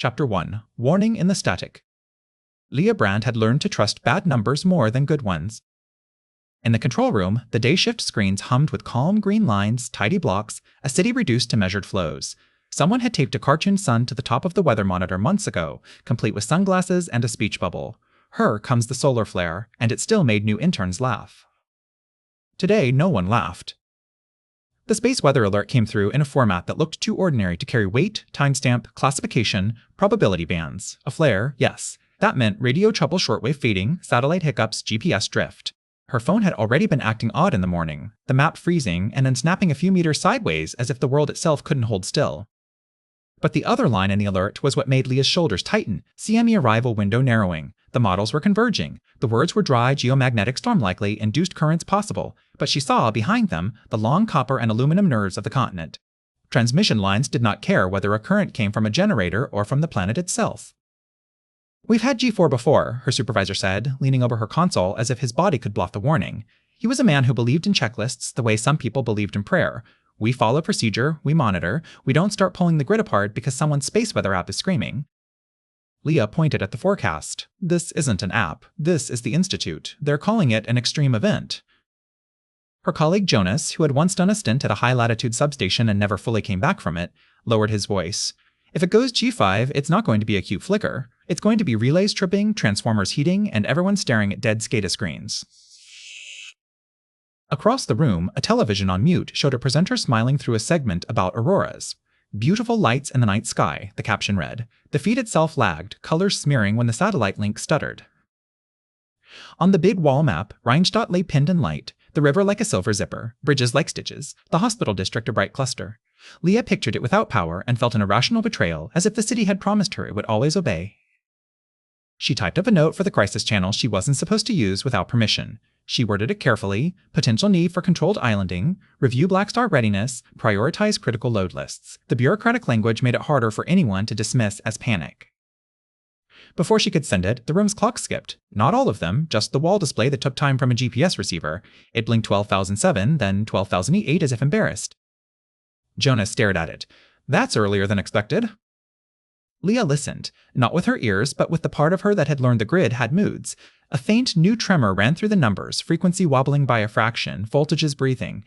Chapter 1. Warning in the Static. Leah Brand had learned to trust bad numbers more than good ones. In the control room, the day shift screens hummed with calm green lines, tidy blocks, a city reduced to measured flows. Someone had taped a cartoon sun to the top of the weather monitor months ago, complete with sunglasses and a speech bubble. Her comes the solar flare, and it still made new interns laugh. Today, no one laughed. The space weather alert came through in a format that looked too ordinary to carry weight, timestamp, classification, probability bands. A flare, yes. That meant radio trouble, shortwave fading, satellite hiccups, GPS drift. Her phone had already been acting odd in the morning, the map freezing and then snapping a few meters sideways as if the world itself couldn't hold still. But the other line in the alert was what made Leah's shoulders tighten, CME arrival window narrowing. The models were converging. The words were dry, geomagnetic, storm likely, induced currents possible, but she saw, behind them, the long copper and aluminum nerves of the continent. Transmission lines did not care whether a current came from a generator or from the planet itself. "We've had G4 before," her supervisor said, leaning over her console as if his body could bluff the warning. He was a man who believed in checklists the way some people believed in prayer. We follow procedure, we monitor, we don't start pulling the grid apart because someone's space weather app is screaming. Leah pointed at the forecast. This isn't an app. This is the Institute. They're calling it an extreme event. Her colleague Jonas, who had once done a stint at a high-latitude substation and never fully came back from it, lowered his voice. If it goes G5, it's not going to be a cute flicker. It's going to be relays tripping, transformers heating, and everyone staring at dead SCADA screens. Across the room, a television on mute showed a presenter smiling through a segment about auroras. "Beautiful lights in the night sky," the caption read. The feed itself lagged, colors smearing when the satellite link stuttered. On the big wall map, Rheinstadt lay pinned in light, the river like a silver zipper, bridges like stitches, the hospital district a bright cluster. Leah pictured it without power and felt an irrational betrayal, as if the city had promised her it would always obey. She typed up a note for the crisis channel she wasn't supposed to use without permission. She worded it carefully: potential need for controlled islanding, review Black Star readiness, prioritize critical load lists. The bureaucratic language made it harder for anyone to dismiss as panic. Before she could send it, the room's clock skipped. Not all of them, just the wall display that took time from a GPS receiver. It blinked 12,007, then 12,008 as if embarrassed. Jonas stared at it. "That's earlier than expected." Leah listened, not with her ears, but with the part of her that had learned the grid had moods. A faint new tremor ran through the numbers, frequency wobbling by a fraction, voltages breathing.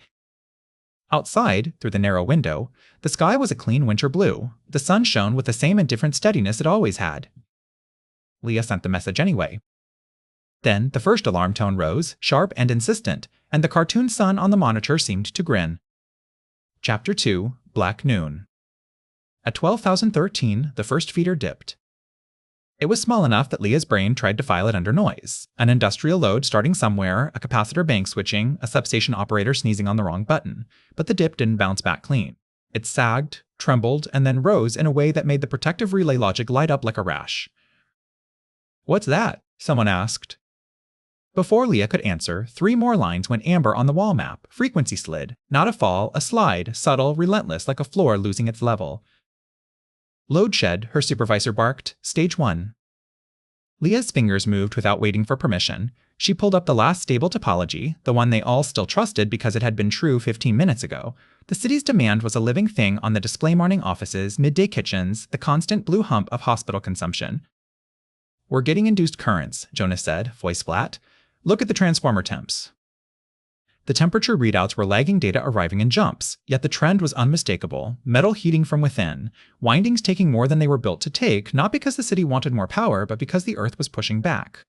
Outside, through the narrow window, the sky was a clean winter blue. The sun shone with the same indifferent steadiness it always had. Leah sent the message anyway. Then the first alarm tone rose, sharp and insistent, and the cartoon sun on the monitor seemed to grin. Chapter 2. Black Noon. At 12,013, the first feeder dipped. It was small enough that Leah's brain tried to file it under noise. An industrial load starting somewhere, a capacitor bank switching, a substation operator sneezing on the wrong button. But the dip didn't bounce back clean. It sagged, trembled, and then rose in a way that made the protective relay logic light up like a rash. "What's that?" someone asked. Before Leah could answer, 3 more lines went amber on the wall map. Frequency slid. Not a fall, a slide, subtle, relentless, like a floor losing its level. "Load shed," her supervisor barked. "Stage 1. Leah's fingers moved without waiting for permission. She pulled up the last stable topology, the one they all still trusted because it had been true 15 minutes ago. The city's demand was a living thing on the display morning offices, midday kitchens, the constant blue hump of hospital consumption. "We're getting induced currents," Jonas said, voice flat. "Look at the transformer temps." The temperature readouts were lagging data arriving in jumps, yet the trend was unmistakable. Metal heating from within, windings taking more than they were built to take, not because the city wanted more power, but because the Earth was pushing back.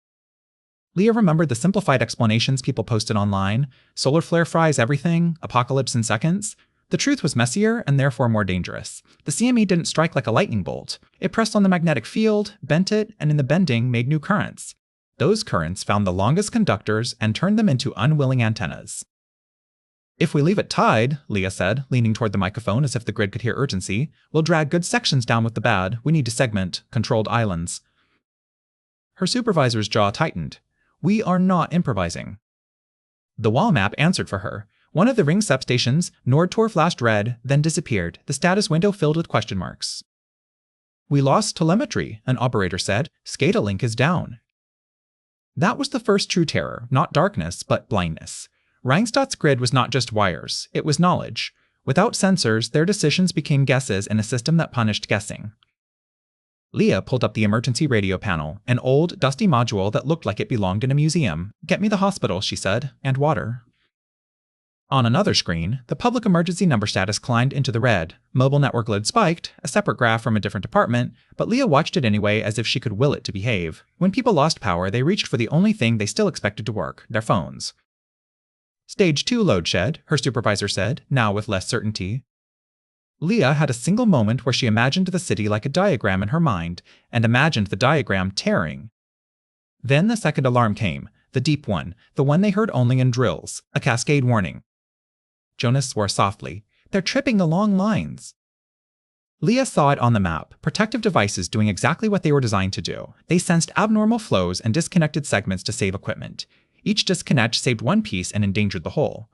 Leah remembered the simplified explanations people posted online. Solar flare fries everything, apocalypse in seconds. The truth was messier and therefore more dangerous. The CME didn't strike like a lightning bolt. It pressed on the magnetic field, bent it, and in the bending made new currents. Those currents found the longest conductors and turned them into unwilling antennas. "If we leave it tied," Leah said, leaning toward the microphone as if the grid could hear urgency, "we'll drag good sections down with the bad. We need to segment controlled islands." Her supervisor's jaw tightened. "We are not improvising." The wall map answered for her. One of the ring substations, Nordtor, flashed red, then disappeared, the status window filled with question marks. "We lost telemetry," an operator said. "SCADA link is down." That was the first true terror, not darkness, but blindness. Rheinstadt's grid was not just wires, it was knowledge. Without sensors, their decisions became guesses in a system that punished guessing. Leah pulled up the emergency radio panel, an old, dusty module that looked like it belonged in a museum. "Get me the hospital," she said, "and water." On another screen, the public emergency number status climbed into the red. Mobile network load spiked, a separate graph from a different department, but Leah watched it anyway as if she could will it to behave. When people lost power, they reached for the only thing they still expected to work, their phones. "Stage 2 load shed," her supervisor said, now with less certainty. Leah had a single moment where she imagined the city like a diagram in her mind, and imagined the diagram tearing. Then the second alarm came, the deep one, the one they heard only in drills, a cascade warning. Jonas swore softly. "They're tripping the long lines." Leah saw it on the map, protective devices doing exactly what they were designed to do. They sensed abnormal flows and disconnected segments to save equipment. Each disconnect saved one piece and endangered the whole.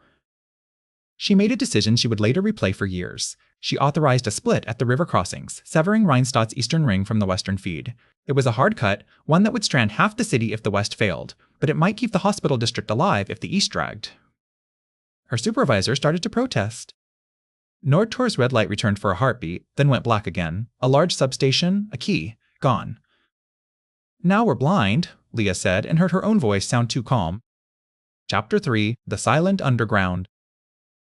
She made a decision she would later replay for years. She authorized a split at the river crossings, severing Rheinstadt's eastern ring from the western feed. It was a hard cut, one that would strand half the city if the west failed, but it might keep the hospital district alive if the east dragged. Her supervisor started to protest. Nordtor's red light returned for a heartbeat, then went black again. A large substation, a key, gone. "Now we're blind," Leah said, and heard her own voice sound too calm. Chapter 3, The Silent Underground.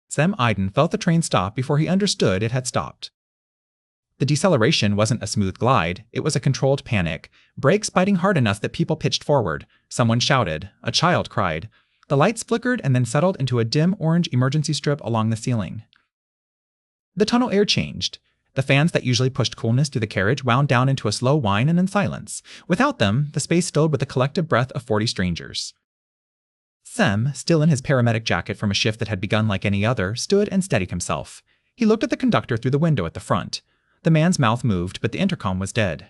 Sem Iden felt the train stop before he understood it had stopped. The deceleration wasn't a smooth glide, it was a controlled panic, brakes biting hard enough that people pitched forward. Someone shouted. A child cried. The lights flickered and then settled into a dim orange emergency strip along the ceiling. The tunnel air changed. The fans that usually pushed coolness through the carriage wound down into a slow whine and then silence. Without them, the space filled with the collective breath of 40 strangers. Sem, still in his paramedic jacket from a shift that had begun like any other, stood and steadied himself. He looked at the conductor through the window at the front. The man's mouth moved, but the intercom was dead.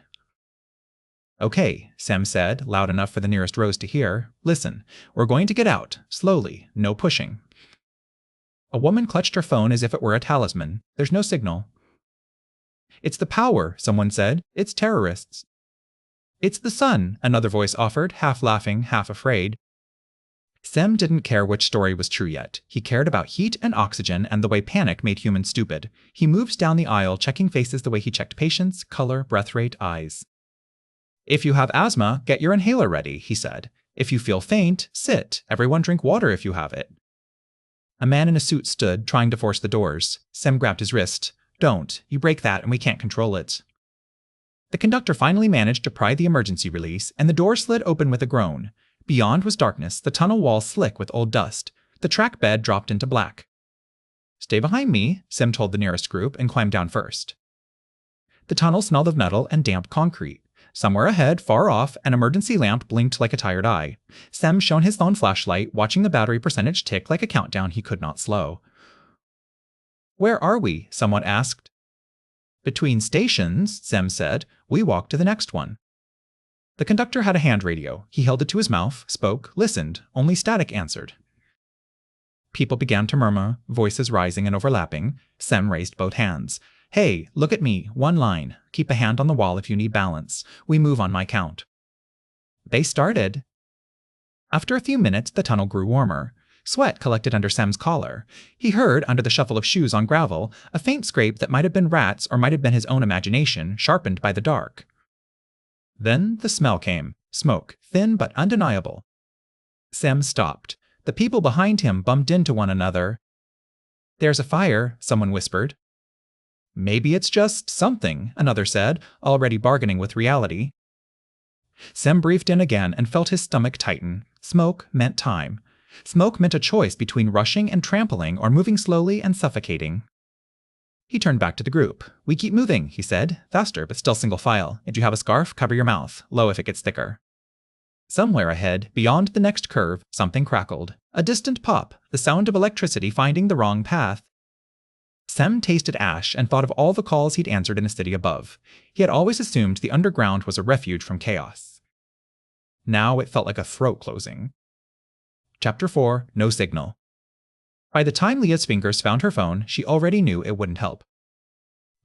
"Okay," Sem said, loud enough for the nearest rows to hear. "Listen, we're going to get out, slowly, no pushing." A woman clutched her phone as if it were a talisman. "There's no signal." "It's the power," someone said. "It's terrorists." "It's the sun," another voice offered, half laughing, half afraid. Sem didn't care which story was true yet. He cared about heat and oxygen and the way panic made humans stupid. He moved down the aisle, checking faces the way he checked patience, color, breath rate, eyes. "If you have asthma, get your inhaler ready," he said. "If you feel faint, sit. Everyone drink water if you have it." A man in a suit stood, trying to force the doors. Sem grabbed his wrist. "Don't. You break that and we can't control it." The conductor finally managed to pry the emergency release, and the door slid open with a groan. Beyond was darkness, the tunnel walls slick with old dust. The track bed dropped into black. "Stay behind me," Sem told the nearest group, and climbed down first. The tunnel smelled of metal and damp concrete. Somewhere ahead, far off, an emergency lamp blinked like a tired eye. Sem shone his phone flashlight, watching the battery percentage tick like a countdown he could not slow. "Where are we?" someone asked. "Between stations," Sem said. "We walked to the next one." The conductor had a hand radio. He held it to his mouth, spoke, listened. Only static answered. People began to murmur, voices rising and overlapping. Sem raised both hands. "Hey, look at me, one line. Keep a hand on the wall if you need balance. We move on my count." They started. After a few minutes, the tunnel grew warmer. Sweat collected under Sem's collar. He heard, under the shuffle of shoes on gravel, a faint scrape that might have been rats or might have been his own imagination, sharpened by the dark. Then the smell came. Smoke, thin but undeniable. Sem stopped. The people behind him bumped into one another. "There's a fire," someone whispered. "Maybe it's just something," another said, already bargaining with reality. Sem breathed in again and felt his stomach tighten. Smoke meant time. Smoke meant a choice between rushing and trampling or moving slowly and suffocating. He turned back to the group. "We keep moving," he said, faster but still single file. "If you have a scarf, cover your mouth, low if it gets thicker." Somewhere ahead, beyond the next curve, something crackled. A distant pop, the sound of electricity finding the wrong path. Sem tasted ash and thought of all the calls he'd answered in the city above. He had always assumed the underground was a refuge from chaos. Now it felt like a throat closing. Chapter 4, No Signal. By the time Leah's fingers found her phone, she already knew it wouldn't help.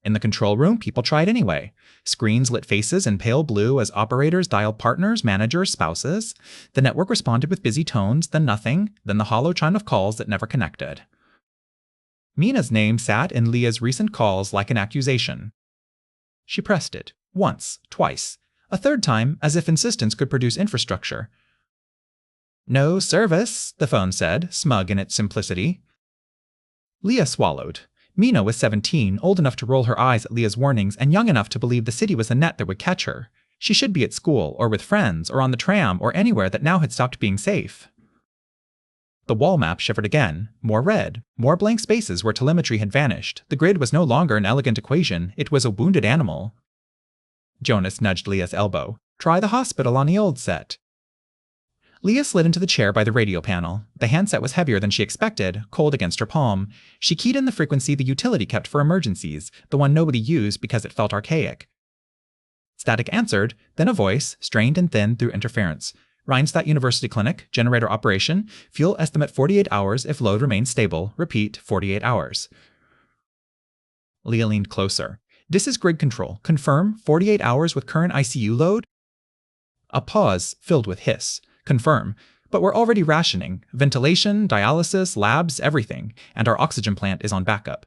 In the control room, people tried anyway. Screens lit faces in pale blue as operators dialed partners, managers, spouses. The network responded with busy tones, then nothing, then the hollow chime of calls that never connected. Mina's name sat in Leah's recent calls like an accusation. She pressed it. Once, twice. A third time, as if insistence could produce infrastructure. No service, the phone said, smug in its simplicity. Leah swallowed. Mina was 17, old enough to roll her eyes at Leah's warnings and young enough to believe the city was a net that would catch her. She should be at school, or with friends, or on the tram, or anywhere that now had stopped being safe. The wall map shivered again. More red. More blank spaces where telemetry had vanished. The grid was no longer an elegant equation. It was a wounded animal. Jonas nudged Leah's elbow. Try the hospital on the old set. Leah slid into the chair by the radio panel. The handset was heavier than she expected, cold against her palm. She keyed in the frequency the utility kept for emergencies, the one nobody used because it felt archaic. Static answered, then a voice, strained and thin through interference. Rhinestad University Clinic, generator operation, fuel estimate 48 hours if load remains stable, repeat 48 hours. Leah leaned closer. This is grid control. Confirm 48 hours with current ICU load? A pause filled with hiss. Confirm. But we're already rationing. Ventilation, dialysis, labs, everything. And our oxygen plant is on backup.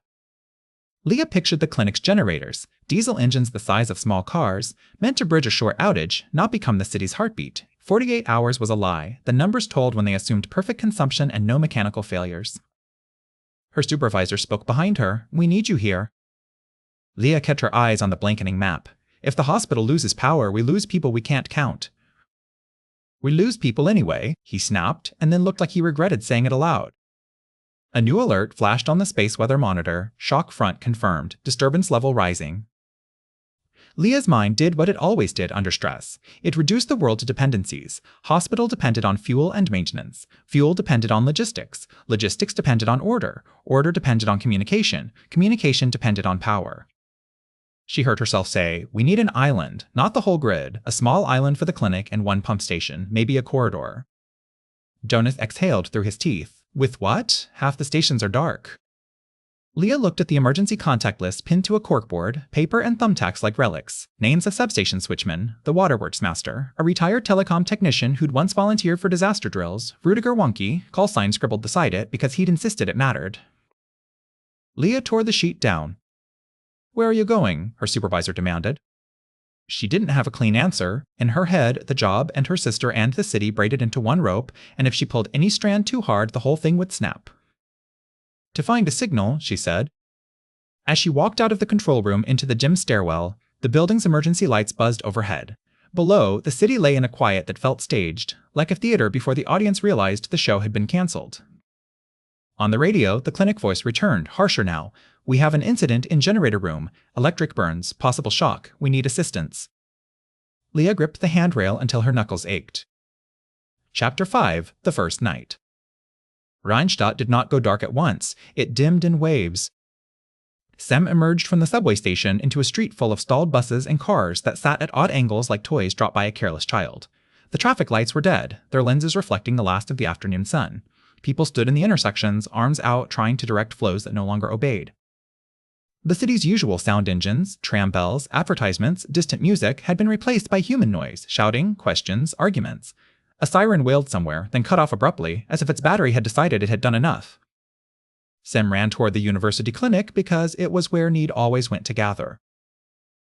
Leah pictured the clinic's generators, diesel engines the size of small cars, meant to bridge a short outage, not become the city's heartbeat. 48 hours was a lie. The numbers told when they assumed perfect consumption and no mechanical failures. Her supervisor spoke behind her. We need you here. Leah kept her eyes on the blanketing map. If the hospital loses power, we lose people we can't count. We lose people anyway, he snapped, and then looked like he regretted saying it aloud. A new alert flashed on the space weather monitor. Shock front confirmed. Disturbance level rising. Leah's mind did what it always did under stress. It reduced the world to dependencies. Hospital depended on fuel and maintenance. Fuel depended on logistics. Logistics depended on order. Order depended on communication. Communication depended on power. She heard herself say, we need an island, not the whole grid, a small island for the clinic and one pump station, maybe a corridor. Jonas exhaled through his teeth. With what? Half the stations are dark. Leah looked at the emergency contact list pinned to a corkboard, paper and thumbtacks like relics. Names of substation switchmen, the waterworks master, a retired telecom technician who'd once volunteered for disaster drills, Rudiger Wonky, call sign scribbled beside it because he'd insisted it mattered. Leah tore the sheet down. Where are you going? Her supervisor demanded. She didn't have a clean answer. In her head, the job and her sister and the city braided into one rope, and if she pulled any strand too hard, the whole thing would snap. To find a signal, she said. As she walked out of the control room into the gym stairwell, the building's emergency lights buzzed overhead. Below, the city lay in a quiet that felt staged, like a theater before the audience realized the show had been canceled. On the radio, the clinic voice returned, harsher now. We have an incident in generator room. Electric burns, possible shock. We need assistance. Leah gripped the handrail until her knuckles ached. Chapter 5, The First Night. Rhinestad did not go dark at once. It dimmed in waves. Sem emerged from the subway station into a street full of stalled buses and cars that sat at odd angles like toys dropped by a careless child. The traffic lights were dead, their lenses reflecting the last of the afternoon sun. People stood in the intersections, arms out, trying to direct flows that no longer obeyed. The city's usual sound engines, tram bells, advertisements, distant music had been replaced by human noise, shouting, questions, arguments. A siren wailed somewhere, then cut off abruptly, as if its battery had decided it had done enough. Sem ran toward the university clinic because it was where need always went to gather.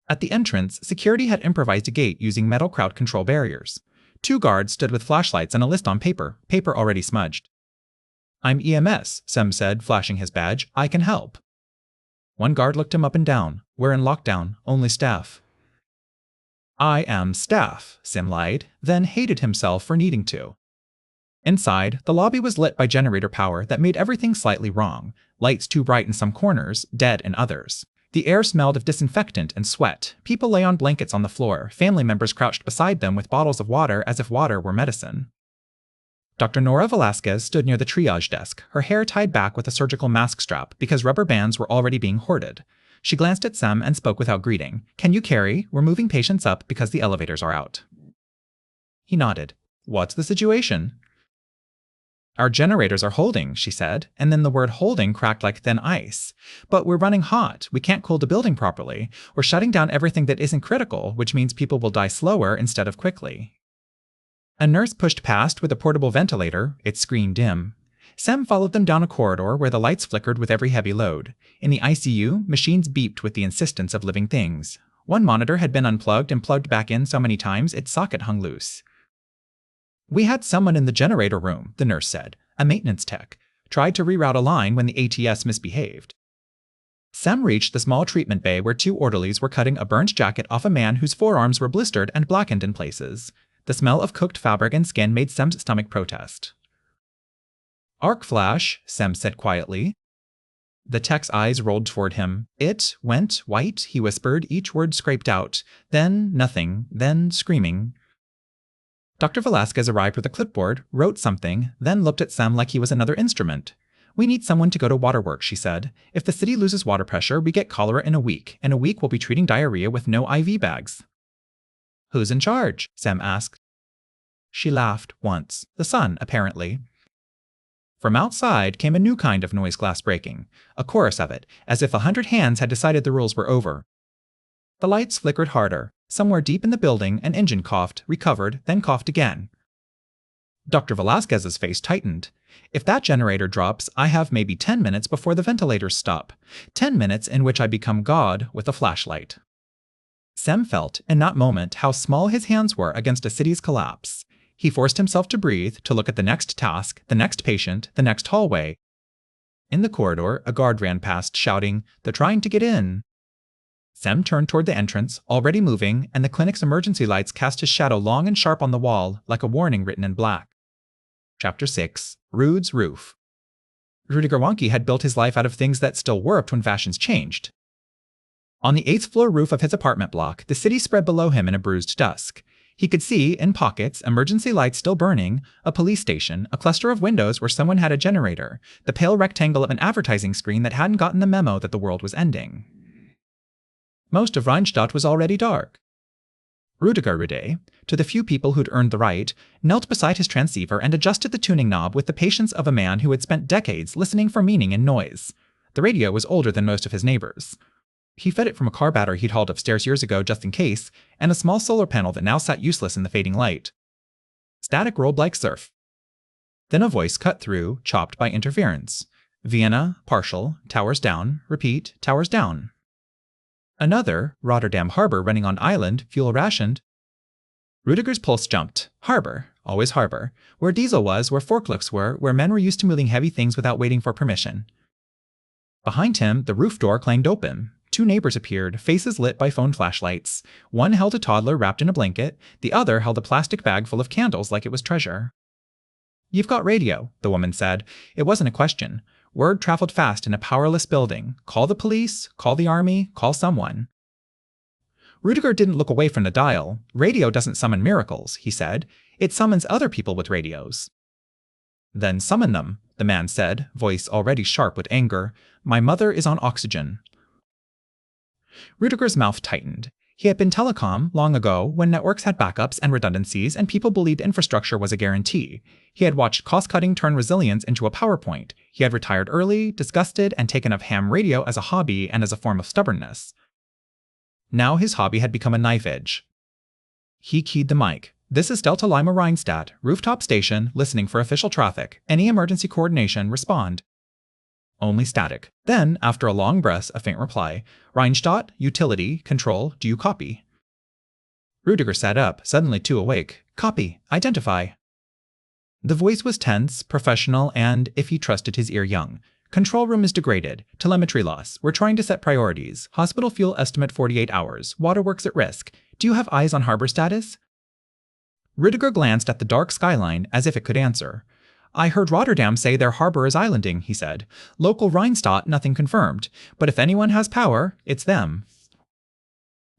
At the entrance, security had improvised a gate using metal crowd control barriers. 2 guards stood with flashlights and a list on paper already smudged. I'm EMS, Sem said, flashing his badge. I can help. One guard looked him up and down. We're in lockdown, only staff. I am staff, Sem lied, then hated himself for needing to. Inside, the lobby was lit by generator power that made everything slightly wrong. Lights too bright in some corners, dead in others. The air smelled of disinfectant and sweat. People lay on blankets on the floor, family members crouched beside them with bottles of water as if water were medicine. Dr. Nora Velasquez stood near the triage desk, her hair tied back with a surgical mask strap because rubber bands were already being hoarded. She glanced at Sem and spoke without greeting. Can you carry? We're moving patients up because the elevators are out. He nodded. What's the situation? Our generators are holding, she said, and then the word holding cracked like thin ice. But we're running hot. We can't cool the building properly. We're shutting down everything that isn't critical, which means people will die slower instead of quickly. A nurse pushed past with a portable ventilator, its screen dim. Sem followed them down a corridor where the lights flickered with every heavy load. In the ICU, machines beeped with the insistence of living things. One monitor had been unplugged and plugged back in so many times its socket hung loose. We had someone in the generator room, the nurse said, a maintenance tech, tried to reroute a line when the ATS misbehaved. Sem reached the small treatment bay where 2 orderlies were cutting a burnt jacket off a man whose forearms were blistered and blackened in places. The smell of cooked fabric and skin made Sem's stomach protest. Arc flash, Sem said quietly. The tech's eyes rolled toward him. It went white, he whispered, each word scraped out. Then nothing, then screaming. Dr. Velasquez arrived with a clipboard, wrote something, then looked at Sem like he was another instrument. We need someone to go to waterworks, she said. If the city loses water pressure, we get cholera in a week. In a week, we'll be treating diarrhea with no IV bags. Who's in charge? Sem asked. She laughed once. The sun, apparently. From outside came a new kind of noise glass breaking, a chorus of it, as if 100 hands had decided the rules were over. The lights flickered harder. Somewhere deep in the building, an engine coughed, recovered, then coughed again. Dr. Velasquez's face tightened. If that generator drops, I have maybe 10 minutes before the ventilators stop. 10 minutes in which I become God with a flashlight. Sem felt, in that moment, how small his hands were against a city's collapse. He forced himself to breathe, to look at the next task, the next patient, the next hallway. In the corridor, a guard ran past, shouting, "They're trying to get in." Sem turned toward the entrance, already moving, and the clinic's emergency lights cast his shadow long and sharp on the wall, like a warning written in black. Chapter 6. Rude's Roof. Rudiger Wanke had built his life out of things that still worked when fashions changed. On the 8th floor roof of his apartment block, the city spread below him in a bruised dusk. He could see, in pockets, emergency lights still burning, a police station, a cluster of windows where someone had a generator, the pale rectangle of an advertising screen that hadn't gotten the memo that the world was ending. Most of Rheinstadt was already dark. Rudiger Rude, to the few people who'd earned the right, knelt beside his transceiver and adjusted the tuning knob with the patience of a man who had spent decades listening for meaning in noise. The radio was older than most of his neighbors. He fed it from a car battery he'd hauled upstairs years ago just in case, and a small solar panel that now sat useless in the fading light. Static rolled like surf. Then a voice cut through, chopped by interference. Vienna, partial, towers down, repeat, towers down. Another, Rotterdam Harbor running on island, fuel rationed. Rudiger's pulse jumped. Harbor, always harbor. Where diesel was, where forklifts were, where men were used to moving heavy things without waiting for permission. Behind him, the roof door clanged open. 2 neighbors appeared, faces lit by phone flashlights. One held a toddler wrapped in a blanket, the other held a plastic bag full of candles like it was treasure. You've got radio, the woman said. It wasn't a question. Word traveled fast in a powerless building. Call the police, call the army, call someone. Rudiger didn't look away from the dial. Radio doesn't summon miracles, he said. It summons other people with radios. Then summon them, the man said, voice already sharp with anger. My mother is on oxygen. Rudiger's mouth tightened. He had been telecom long ago when networks had backups and redundancies and people believed infrastructure was a guarantee. He had watched cost-cutting turn resilience into a PowerPoint. He had retired early, disgusted, and taken up ham radio as a hobby and as a form of stubbornness. Now his hobby had become a knife edge. He keyed the mic. This is Delta Lima Rheinstadt, rooftop station, listening for official traffic. Any emergency coordination, respond. Only static. Then, after a long breath, a faint reply. Rheinstadt, utility, control, do you copy? Rudiger sat up, suddenly too awake. Copy. Identify. The voice was tense, professional, and, if he trusted his ear, young. Control room is degraded. Telemetry loss. We're trying to set priorities. Hospital fuel estimate 48 hours. Waterworks at risk. Do you have eyes on harbor status? Rudiger glanced at the dark skyline as if it could answer. I heard Rotterdam say their harbor is islanding, he said. Local Rheinstadt, nothing confirmed. But if anyone has power, it's them.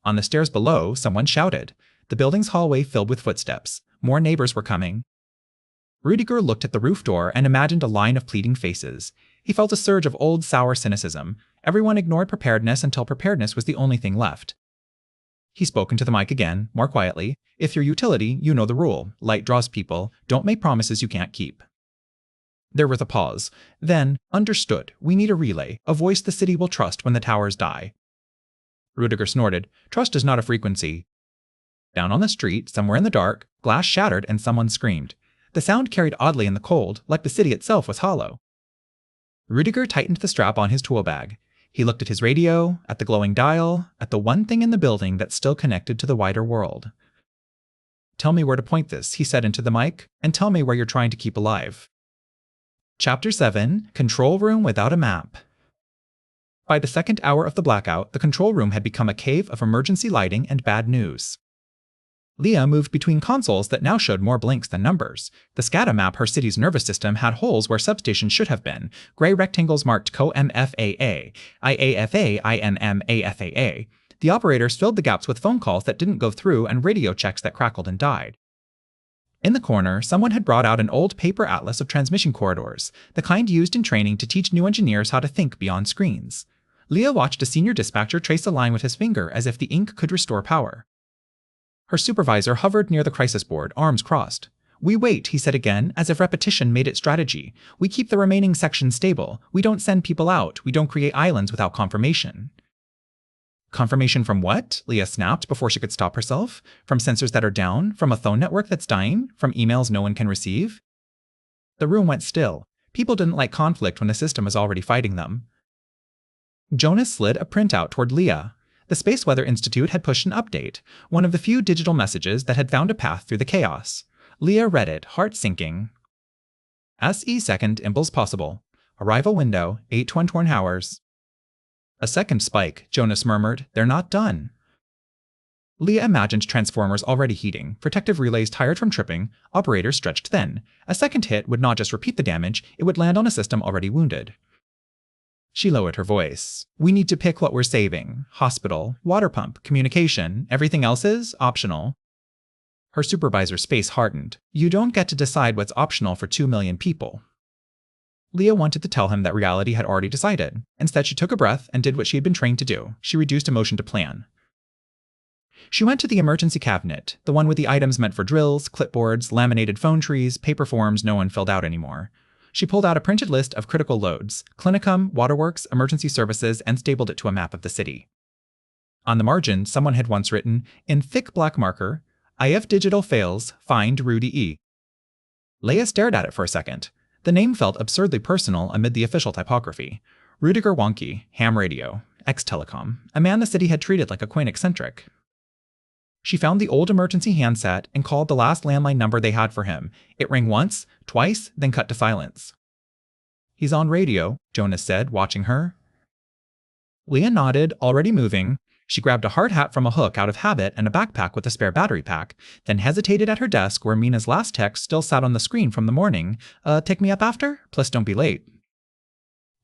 On the stairs below, someone shouted. The building's hallway filled with footsteps. More neighbors were coming. Rudiger looked at the roof door and imagined a line of pleading faces. He felt a surge of old, sour cynicism. Everyone ignored preparedness until preparedness was the only thing left. He spoke into the mic again, more quietly. If you're utility, you know the rule. Light draws people. Don't make promises you can't keep. There was a pause. Then, understood, we need a relay, a voice the city will trust when the towers die. Rudiger snorted. Trust is not a frequency. Down on the street, somewhere in the dark, glass shattered and someone screamed. The sound carried oddly in the cold, like the city itself was hollow. Rudiger tightened the strap on his tool bag. He looked at his radio, at the glowing dial, at the one thing in the building that still connected to the wider world. "Tell me where to point this," he said into the mic, "and tell me where you're trying to keep alive." Chapter 7: Control Room Without a Map. By the second hour of the blackout, the control room had become a cave of emergency lighting and bad news. Leah moved between consoles that now showed more blinks than numbers. The SCADA map her city's nervous system had holes where substations should have been, gray rectangles marked COMFAA, IAFA, INMAFAA. The operators filled the gaps with phone calls that didn't go through and radio checks that crackled and died. In the corner, someone had brought out an old paper atlas of transmission corridors, the kind used in training to teach new engineers how to think beyond screens. Leah watched a senior dispatcher trace a line with his finger as if the ink could restore power. Her supervisor hovered near the crisis board, arms crossed. "We wait," he said again, as if repetition made it strategy. "We keep the remaining sections stable. We don't send people out. We don't create islands without confirmation." Confirmation from what? Leah snapped before she could stop herself. From sensors that are down? From a phone network that's dying? From emails no one can receive? The room went still. People didn't like conflict when the system was already fighting them. Jonas slid a printout toward Leah. The Space Weather Institute had pushed an update, one of the few digital messages that had found a path through the chaos. Leah read it, heart sinking. SE second impulse possible. Arrival window, 8:21 hours. A second spike, Jonas murmured. They're not done. Leah imagined transformers already heating, protective relays tired from tripping, operators stretched thin. A second hit would not just repeat the damage, it would land on a system already wounded. She lowered her voice. "We need to pick what we're saving. Hospital, water pump, communication. Everything else is optional." Her supervisor's face hardened. "You don't get to decide what's optional for 2 million people." Leah wanted to tell him that reality had already decided. Instead, she took a breath and did what she had been trained to do. She reduced emotion to plan. She went to the emergency cabinet, the one with the items meant for drills, clipboards, laminated phone trees, paper forms no one filled out anymore. She pulled out a printed list of critical loads, Clinicum, Waterworks, emergency services, and stapled it to a map of the city. On the margin, someone had once written, in thick black marker, "IF digital fails, find Rudy E." Leah stared at it for a second. The name felt absurdly personal amid the official typography. Rudiger Wonky, ham radio, ex-telecom, a man the city had treated like a quaint eccentric. She found the old emergency handset and called the last landline number they had for him. It rang once, twice, then cut to silence. "He's on radio," Jonas said, watching her. Leah nodded, already moving. She grabbed a hard hat from a hook out of habit and a backpack with a spare battery pack, then hesitated at her desk where Mina's last text still sat on the screen from the morning. Take me up after? Plus don't be late."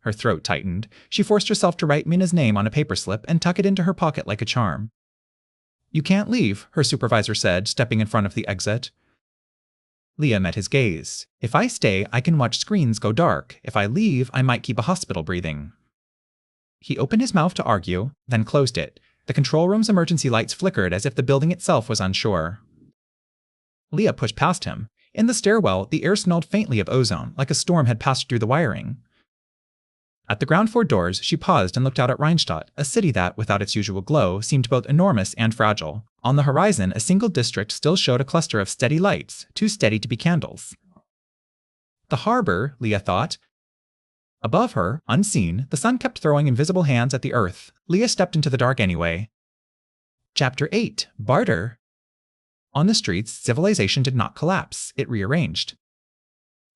Her throat tightened. She forced herself to write Mina's name on a paper slip and tuck it into her pocket like a charm. "You can't leave," her supervisor said, stepping in front of the exit. Leah met his gaze. "If I stay, I can watch screens go dark. If I leave, I might keep a hospital breathing." He opened his mouth to argue, then closed it. The control room's emergency lights flickered as if the building itself was unsure. Leah pushed past him. In the stairwell, the air smelled faintly of ozone, like a storm had passed through the wiring. At the ground floor doors, she paused and looked out at Rheinstadt, a city that, without its usual glow, seemed both enormous and fragile. On the horizon, a single district still showed a cluster of steady lights, too steady to be candles. The harbor, Leah thought. Above her, unseen, the sun kept throwing invisible hands at the earth. Leah stepped into the dark anyway. Chapter 8: Barter. On the streets, civilization did not collapse. It rearranged.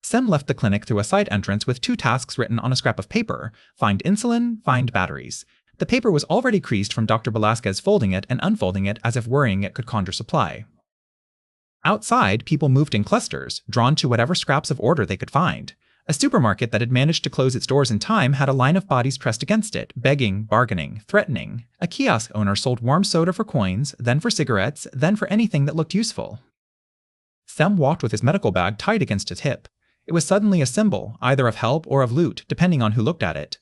Sem left the clinic through a side entrance with 2 tasks written on a scrap of paper. Find insulin, find batteries. The paper was already creased from Dr. Velasquez folding it and unfolding it as if worrying it could conjure supply. Outside, people moved in clusters, drawn to whatever scraps of order they could find. A supermarket that had managed to close its doors in time had a line of bodies pressed against it, begging, bargaining, threatening. A kiosk owner sold warm soda for coins, then for cigarettes, then for anything that looked useful. Sem walked with his medical bag tied against his hip. It was suddenly a symbol, either of help or of loot, depending on who looked at it.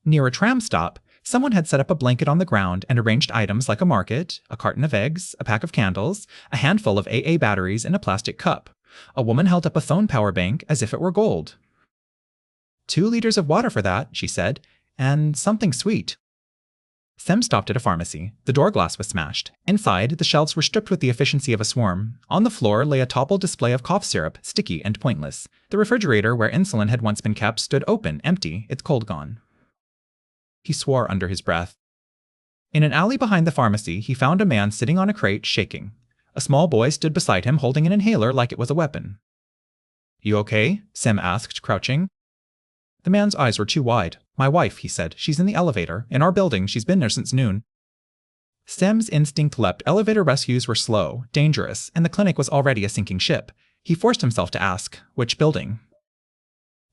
Near a tram stop, someone had set up a blanket on the ground and arranged items like a market, a carton of eggs, a pack of candles, a handful of AA batteries in a plastic cup. A woman held up a phone power bank as if it were gold. 2 liters of water for that, she said, and something sweet. Sem stopped at a pharmacy. The door glass was smashed. Inside, the shelves were stripped with the efficiency of a swarm. On the floor lay a toppled display of cough syrup, sticky and pointless. The refrigerator where insulin had once been kept stood open, empty, its cold gone. he swore under his breath. In an alley behind the pharmacy, he found a man sitting on a crate, shaking. A small boy stood beside him holding an inhaler like it was a weapon. "You okay?" Sem asked, crouching. The man's eyes were too wide. "My wife," he said. "She's in the elevator. In our building. She's been there since noon." Sem's instinct leapt. Elevator rescues were slow, dangerous, and the clinic was already a sinking ship. He forced himself to ask, "Which building?"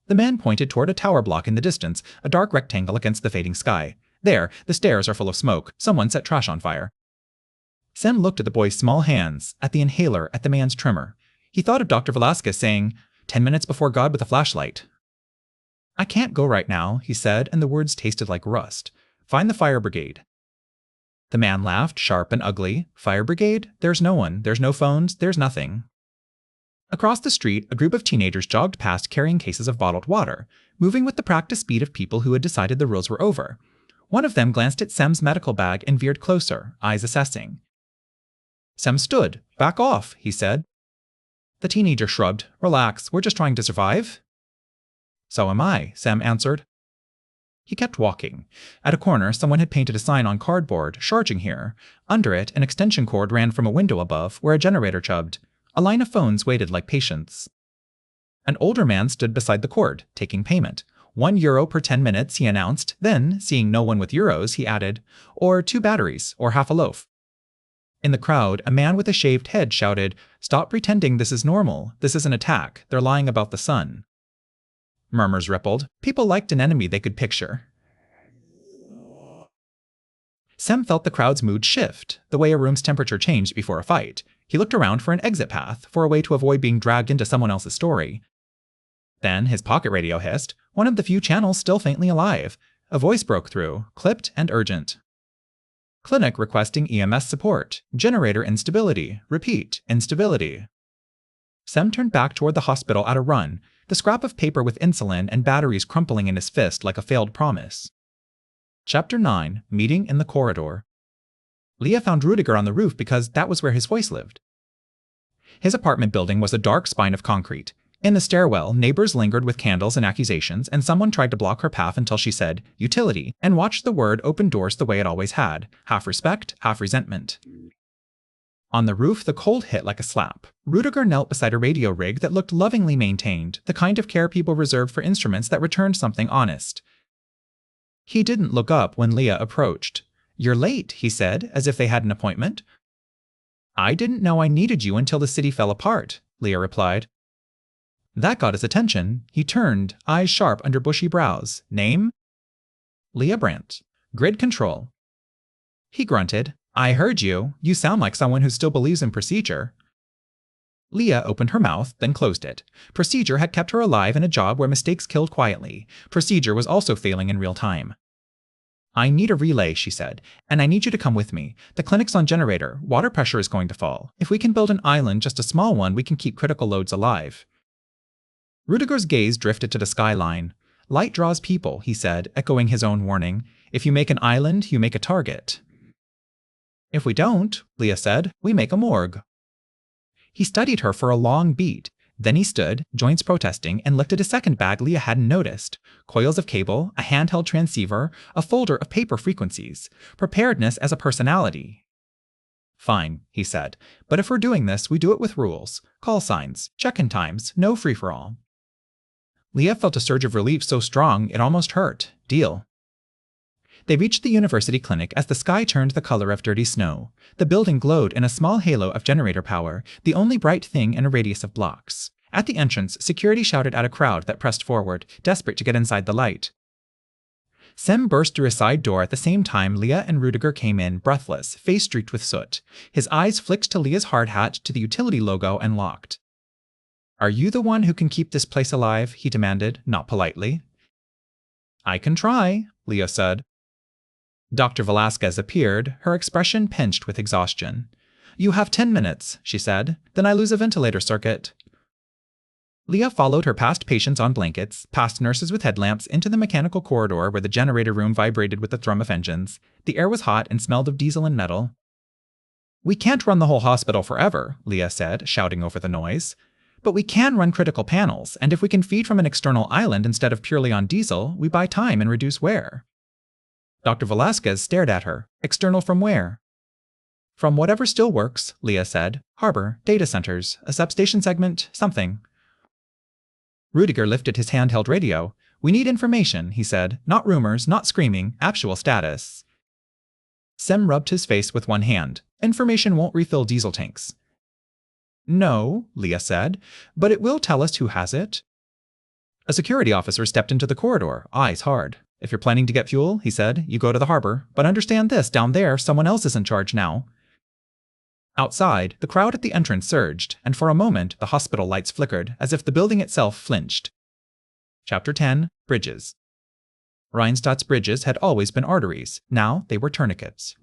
The man pointed toward a tower block in the distance, a dark rectangle against the fading sky. "There, the stairs are full of smoke. Someone set trash on fire." Sem looked at the boy's small hands, at the inhaler, at the man's tremor. He thought of Dr. Velasquez saying, 10 minutes before God with a flashlight. "I can't go right now," he said, and the words tasted like rust. "Find the fire brigade." The man laughed, sharp and ugly. "Fire brigade? There's no one. There's no phones. There's nothing." Across the street, a group of teenagers jogged past carrying cases of bottled water, moving with the practiced speed of people who had decided the rules were over. One of them glanced at Sem's medical bag and veered closer, eyes assessing. Sem stood. "Back off," he said. The teenager shrugged. "Relax, we're just trying to survive." "So am I," Sem answered. He kept walking. At a corner, someone had painted a sign on cardboard, "Charging here." Under it, an extension cord ran from a window above, where a generator chubbed. A line of phones waited like patients. An older man stood beside the cord, taking payment. €1 per 10 minutes, he announced. Then, seeing no one with euros, he added, "Or 2 batteries, or half a loaf." In the crowd, a man with a shaved head shouted, "Stop pretending this is normal. This is an attack. They're lying about the sun." Murmurs rippled. People liked an enemy they could picture. Sem felt the crowd's mood shift, the way a room's temperature changed before a fight. He looked around for an exit path, for a way to avoid being dragged into someone else's story. Then his pocket radio hissed, one of the few channels still faintly alive. A voice broke through, clipped and urgent. "Clinic requesting EMS support. Generator instability. Repeat, instability." Sem turned back toward the hospital at a run, the scrap of paper with insulin and batteries crumpling in his fist like a failed promise. Chapter 9. Meeting in the Corridor. Leah found Rudiger on the roof because that was where his voice lived. His apartment building was a dark spine of concrete. In the stairwell, neighbors lingered with candles and accusations, and someone tried to block her path until she said, "Utility," and watched the word open doors the way it always had, half respect, half resentment. On the roof, the cold hit like a slap. Rudiger knelt beside a radio rig that looked lovingly maintained, the kind of care people reserved for instruments that returned something honest. He didn't look up when Leah approached. "You're late," he said, as if they had an appointment. "I didn't know I needed you until the city fell apart," Leah replied. That got his attention. He turned, eyes sharp under bushy brows. "Name?" "Leah Brandt. Grid control." He grunted. "I heard you. You sound like someone who still believes in procedure." Leah opened her mouth, then closed it. Procedure had kept her alive in a job where mistakes killed quietly. Procedure was also failing in real time. "I need a relay," she said, "and I need you to come with me. The clinic's on generator. Water pressure is going to fall. If we can build an island, just a small one, we can keep critical loads alive." Rudiger's gaze drifted to the skyline. "Light draws people," he said, echoing his own warning. "If you make an island, you make a target." "If we don't," Leah said, "we make a morgue." He studied her for a long beat. Then he stood, joints protesting, and lifted a second bag Leah hadn't noticed. Coils of cable, a handheld transceiver, a folder of paper frequencies. Preparedness as a personality. "Fine," he said, "but if we're doing this, we do it with rules. Call signs, check-in times, no free-for-all." Leah felt a surge of relief so strong it almost hurt. Deal. They reached the university clinic as the sky turned the color of dirty snow. The building glowed in a small halo of generator power, the only bright thing in a radius of blocks. At the entrance, security shouted at a crowd that pressed forward, desperate to get inside the light. Sem burst through a side door at the same time Leah and Rudiger came in, breathless, face streaked with soot. His eyes flicked to Leah's hard hat, to the utility logo, and locked. "Are you the one who can keep this place alive?" he demanded, not politely. "I can try," Leah said. Dr. Velasquez appeared, her expression pinched with exhaustion. "You have 10 minutes, she said. "Then I lose a ventilator circuit." Leah followed her past patients on blankets, past nurses with headlamps, into the mechanical corridor where the generator room vibrated with the thrum of engines. The air was hot and smelled of diesel and metal. "We can't run the whole hospital forever," Leah said, shouting over the noise. "But we can run critical panels, and if we can feed from an external island instead of purely on diesel, we buy time and reduce wear." Dr. Velasquez stared at her. External from where? From whatever still works, Leah said. Harbor, data centers, a substation segment, something. Rudiger lifted his handheld radio. We need information, he said. Not rumors, not screaming, actual status. Sem rubbed his face with one hand. Information won't refill diesel tanks. No, Leah said, but it will tell us who has it. A security officer stepped into the corridor, eyes hard. If you're planning to get fuel, he said, you go to the harbor. But understand this, down there, someone else is in charge now. Outside, the crowd at the entrance surged, and for a moment the hospital lights flickered, as if the building itself flinched. Chapter 10. Bridges. Rheinstadt's bridges had always been arteries. Now they were tourniquets.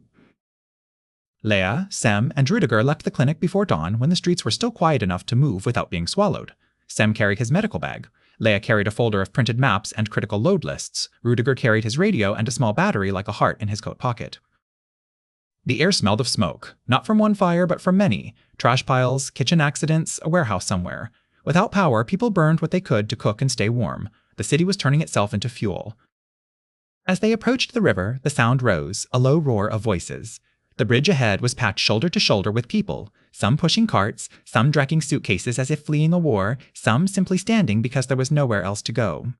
Leah, Sem, and Rudiger left the clinic before dawn when the streets were still quiet enough to move without being swallowed. Sem carried his medical bag. Leah carried a folder of printed maps and critical load lists. Rudiger carried his radio and a small battery like a heart in his coat pocket. The air smelled of smoke, not from one fire but from many. Trash piles, kitchen accidents, a warehouse somewhere. Without power, people burned what they could to cook and stay warm. The city was turning itself into fuel. As they approached the river, the sound rose, a low roar of voices. The bridge ahead was packed shoulder to shoulder with people, some pushing carts, some dragging suitcases as if fleeing a war, some simply standing because there was nowhere else to go.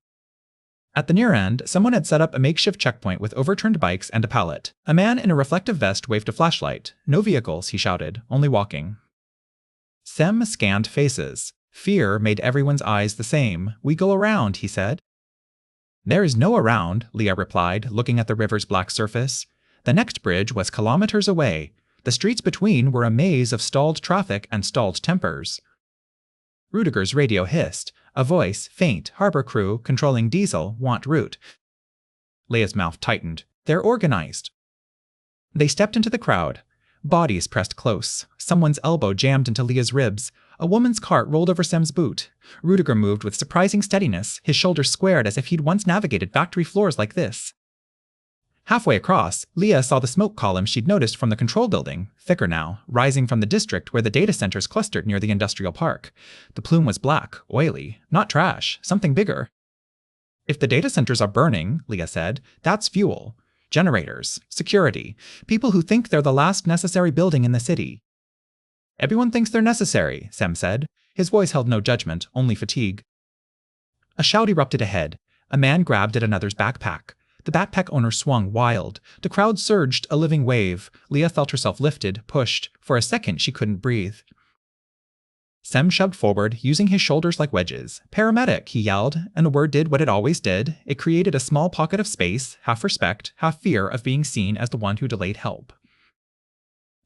At the near end, someone had set up a makeshift checkpoint with overturned bikes and a pallet. A man in a reflective vest waved a flashlight. No vehicles, he shouted, only walking. Sem scanned faces. Fear made everyone's eyes the same. We go around, he said. There is no around, Leah replied, looking at the river's black surface. The next bridge was kilometers away. The streets between were a maze of stalled traffic and stalled tempers. Rudiger's radio hissed. A voice, faint, harbor crew, controlling diesel, want route. Leah's mouth tightened. They're organized. They stepped into the crowd. Bodies pressed close. Someone's elbow jammed into Leah's ribs. A woman's cart rolled over Sem's boot. Rudiger moved with surprising steadiness, his shoulders squared as if he'd once navigated factory floors like this. Halfway across, Leah saw the smoke column she'd noticed from the control building, thicker now, rising from the district where the data centers clustered near the industrial park. The plume was black, oily, not trash, something bigger. If the data centers are burning, Leah said, that's fuel. Generators, security, people who think they're the last necessary building in the city. Everyone thinks they're necessary, Sem said. His voice held no judgment, only fatigue. A shout erupted ahead. A man grabbed at another's backpack. The backpack owner swung wild. The crowd surged, a living wave. Leah felt herself lifted, pushed. For a second, she couldn't breathe. Sem shoved forward, using his shoulders like wedges. Paramedic, he yelled, and the word did what it always did. It created a small pocket of space, half respect, half fear of being seen as the one who delayed help.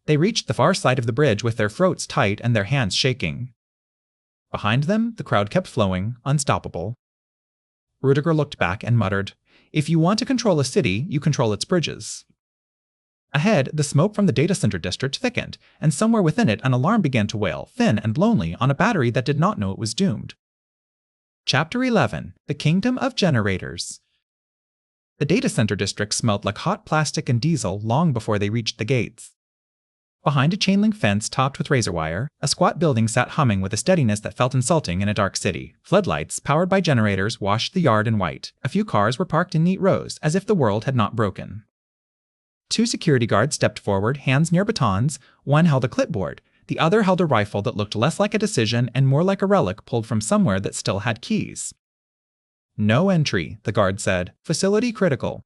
They reached the far side of the bridge with their throats tight and their hands shaking. Behind them, the crowd kept flowing, unstoppable. Rudiger looked back and muttered, If you want to control a city, you control its bridges. Ahead, the smoke from the data center district thickened, and somewhere within it an alarm began to wail, thin and lonely, on a battery that did not know it was doomed. Chapter 11. The Kingdom of Generators. The data center district smelled like hot plastic and diesel long before they reached the gates. Behind a chain-link fence topped with razor wire, a squat building sat humming with a steadiness that felt insulting in a dark city. Floodlights, powered by generators, washed the yard in white. A few cars were parked in neat rows, as if the world had not broken. Two security guards stepped forward, hands near batons. One held a clipboard. The other held a rifle that looked less like a decision and more like a relic pulled from somewhere that still had keys. No entry, the guard said. Facility critical.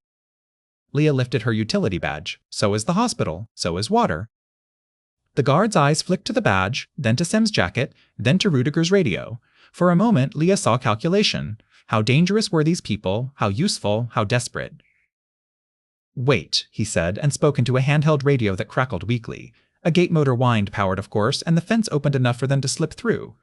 Leah lifted her utility badge. So is the hospital. So is water. The guard's eyes flicked to the badge, then to Sem's jacket, then to Rudiger's radio. For a moment, Leah saw calculation. How dangerous were these people? How useful? How desperate? Wait, he said, and spoke into a handheld radio that crackled weakly. A gate motor whined, powered of course, and the fence opened enough for them to slip through.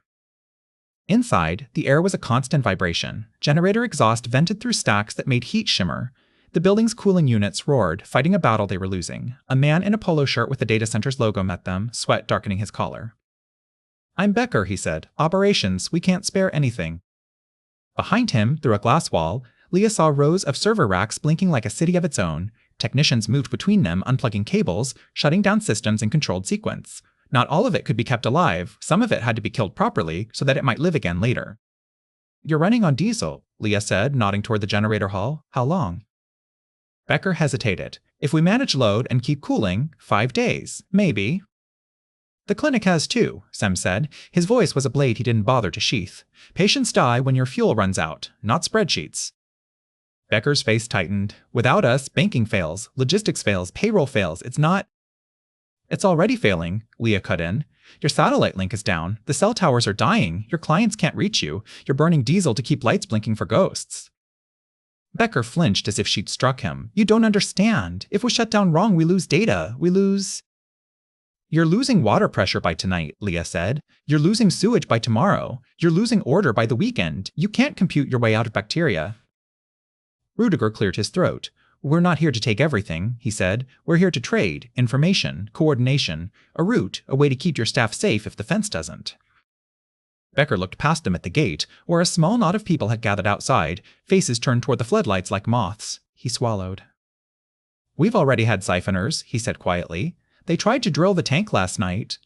Inside, the air was a constant vibration. Generator exhaust vented through stacks that made heat shimmer. The building's cooling units roared, fighting a battle they were losing. A man in a polo shirt with the data center's logo met them, sweat darkening his collar. I'm Becker, he said. Operations, we can't spare anything. Behind him, through a glass wall, Leah saw rows of server racks blinking like a city of its own. Technicians moved between them, unplugging cables, shutting down systems in controlled sequence. Not all of it could be kept alive. Some of it had to be killed properly so that it might live again later. You're running on diesel, Leah said, nodding toward the generator hall. How long? Becker hesitated. If we manage load and keep cooling, 5 days, maybe. The clinic has too, Sem said. His voice was a blade he didn't bother to sheath. Patients die when your fuel runs out, not spreadsheets. Becker's face tightened. Without us, banking fails, logistics fails, payroll fails. It's already failing, Leah cut in. Your satellite link is down, the cell towers are dying, your clients can't reach you, you're burning diesel to keep lights blinking for ghosts. Becker flinched as if she'd struck him. You don't understand. If we shut down wrong, we lose data. We lose... You're losing water pressure by tonight, Leah said. You're losing sewage by tomorrow. You're losing order by the weekend. You can't compute your way out of bacteria. Rudiger cleared his throat. We're not here to take everything, he said. We're here to trade, information, coordination, a route, a way to keep your staff safe if the fence doesn't. Becker looked past them at the gate, where a small knot of people had gathered outside, faces turned toward the floodlights like moths. He swallowed. We've already had siphoners, he said quietly. They tried to drill the tank last night.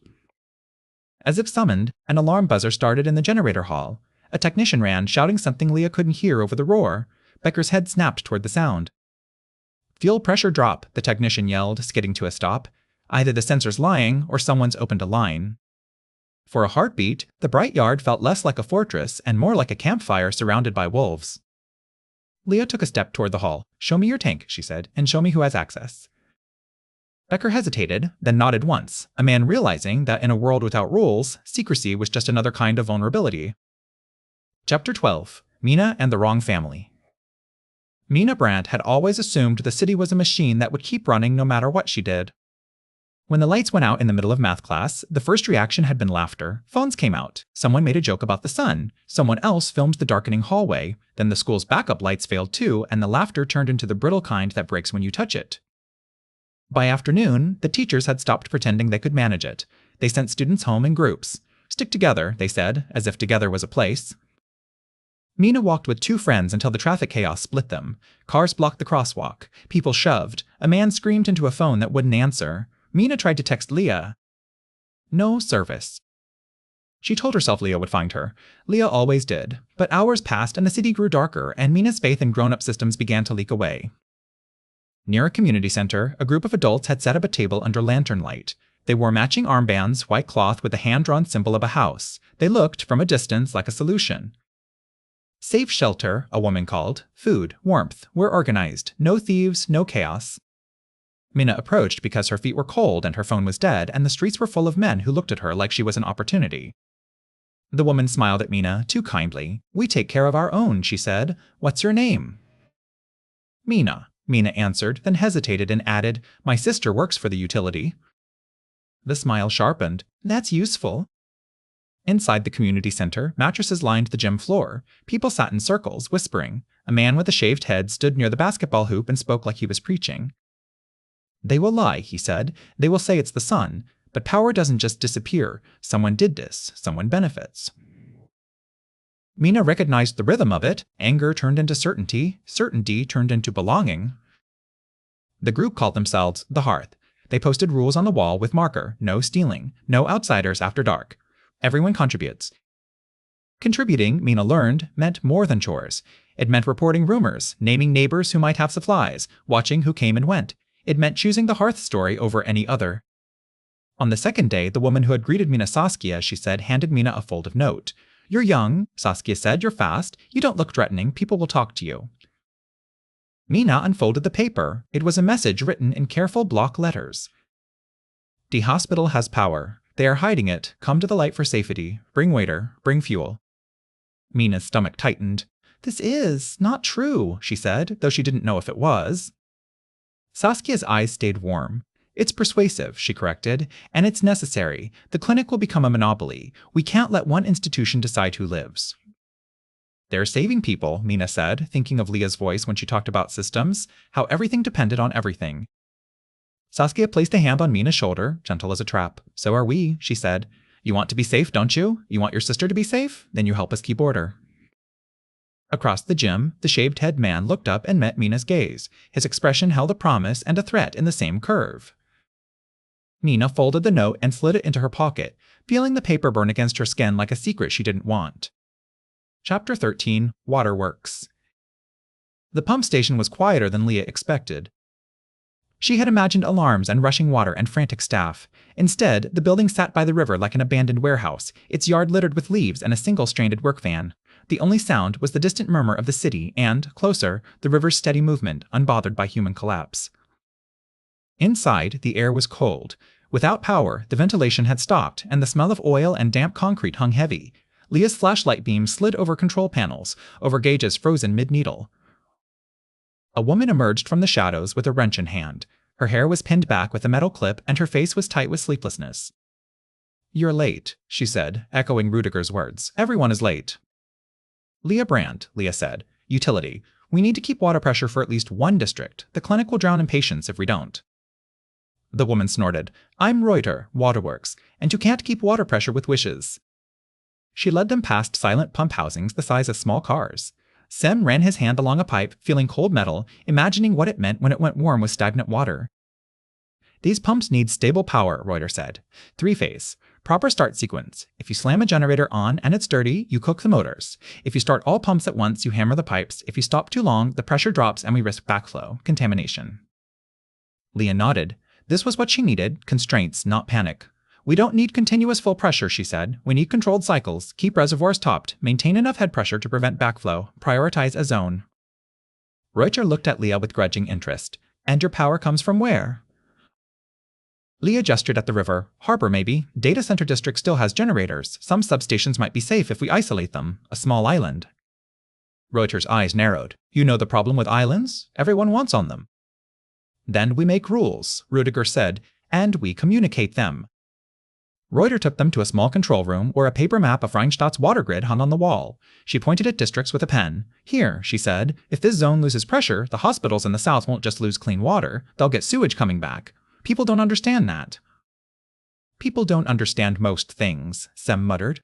As if summoned, an alarm buzzer started in the generator hall. A technician ran, shouting something Leah couldn't hear over the roar. Becker's head snapped toward the sound. Fuel pressure drop, the technician yelled, skidding to a stop. Either the sensor's lying, or someone's opened a line. For a heartbeat, the bright yard felt less like a fortress and more like a campfire surrounded by wolves. Leah took a step toward the hall. Show me your tank, she said, and show me who has access. Becker hesitated, then nodded once, a man realizing that in a world without rules, secrecy was just another kind of vulnerability. Chapter 12. Mina and the Wrong Family. Mina Brandt had always assumed the city was a machine that would keep running no matter what she did. When the lights went out in the middle of math class, the first reaction had been laughter. Phones came out. Someone made a joke about the sun. Someone else filmed the darkening hallway. Then the school's backup lights failed too, and the laughter turned into the brittle kind that breaks when you touch it. By afternoon, the teachers had stopped pretending they could manage it. They sent students home in groups. Stick together, they said, as if together was a place. Mina walked with 2 friends until the traffic chaos split them. Cars blocked the crosswalk. People shoved. A man screamed into a phone that wouldn't answer. Mina tried to text Leah. No service. She told herself Leah would find her. Leah always did. But hours passed and the city grew darker, and Mina's faith in grown-up systems began to leak away. Near a community center, a group of adults had set up a table under lantern light. They wore matching armbands, white cloth with a hand-drawn symbol of a house. They looked, from a distance, like a solution. Safe shelter, a woman called. Food, warmth, we're organized. No thieves, no chaos. Mina approached because her feet were cold and her phone was dead, and the streets were full of men who looked at her like she was an opportunity. The woman smiled at Mina, too kindly. We take care of our own, she said. What's your name? Mina, Mina answered, then hesitated and added, My sister works for the utility. The smile sharpened. That's useful. Inside the community center, mattresses lined the gym floor. People sat in circles, whispering. A man with a shaved head stood near the basketball hoop and spoke like he was preaching. They will lie, he said. They will say it's the sun. But power doesn't just disappear. Someone did this. Someone benefits. Mina recognized the rhythm of it. Anger turned into certainty. Certainty turned into belonging. The group called themselves The Hearth. They posted rules on the wall with marker. No stealing. No outsiders after dark. Everyone contributes. Contributing, Mina learned, meant more than chores. It meant reporting rumors, naming neighbors who might have supplies, watching who came and went. It meant choosing the Hearth story over any other. On the second day, the woman who had greeted Mina, Saskia, she said, handed Mina a folded note. You're young, Saskia said. You're fast. You don't look threatening. People will talk to you. Mina unfolded the paper. It was a message written in careful block letters. The hospital has power. They are hiding it. Come to the light for safety. Bring waiter. Bring fuel. Mina's stomach tightened. This is not true, she said, though she didn't know if it was. Saskia's eyes stayed warm. It's persuasive, she corrected, and it's necessary. The clinic will become a monopoly. We can't let one institution decide who lives. They're saving people, Mina said, thinking of Leah's voice when she talked about systems, how everything depended on everything. Saskia placed a hand on Mina's shoulder, gentle as a trap. So are we, she said. You want to be safe, don't you? You want your sister to be safe? Then you help us keep order. Across the gym, the shaved-head man looked up and met Mina's gaze. His expression held a promise and a threat in the same curve. Mina folded the note and slid it into her pocket, feeling the paper burn against her skin like a secret she didn't want. Chapter 13. Waterworks. The pump station was quieter than Leah expected. She had imagined alarms and rushing water and frantic staff. Instead, the building sat by the river like an abandoned warehouse, its yard littered with leaves and a single-stranded work van. The only sound was the distant murmur of the city and, closer, the river's steady movement, unbothered by human collapse. Inside, the air was cold. Without power, the ventilation had stopped, and the smell of oil and damp concrete hung heavy. Leah's flashlight beam slid over control panels, over gauges frozen mid-needle. A woman emerged from the shadows with a wrench in hand. Her hair was pinned back with a metal clip, and her face was tight with sleeplessness. "You're late," she said, echoing Rudiger's words. "Everyone is late." "Leah Brandt," Leah said. "Utility. We need to keep water pressure for at least one district. The clinic will drown in patients if we don't." The woman snorted. "I'm Reuter, Waterworks, and you can't keep water pressure with wishes." She led them past silent pump housings the size of small cars. Sem ran his hand along a pipe, feeling cold metal, imagining what it meant when it went warm with stagnant water. "These pumps need stable power," Reuter said. "Three-phase. Proper start sequence. If you slam a generator on and it's dirty, you cook the motors. If you start all pumps at once, you hammer the pipes. If you stop too long, the pressure drops and we risk backflow, contamination." Leah nodded. This was what she needed, constraints, not panic. "We don't need continuous full pressure," she said. "We need controlled cycles. Keep reservoirs topped. Maintain enough head pressure to prevent backflow. Prioritize a zone." Reuter looked at Leah with grudging interest. "And your power comes from where?" Leah gestured at the river. "Harbor, maybe. Data center district still has generators. Some substations might be safe if we isolate them. A small island." Reuter's eyes narrowed. "You know the problem with islands? Everyone wants on them." "Then we make rules," Rudiger said, "and we communicate them." Reuter took them to a small control room where a paper map of Rheinstadt's water grid hung on the wall. She pointed at districts with a pen. "Here," she said, "if this zone loses pressure, the hospitals in the south won't just lose clean water, they'll get sewage coming back. People don't understand that." "People don't understand most things," Sem muttered.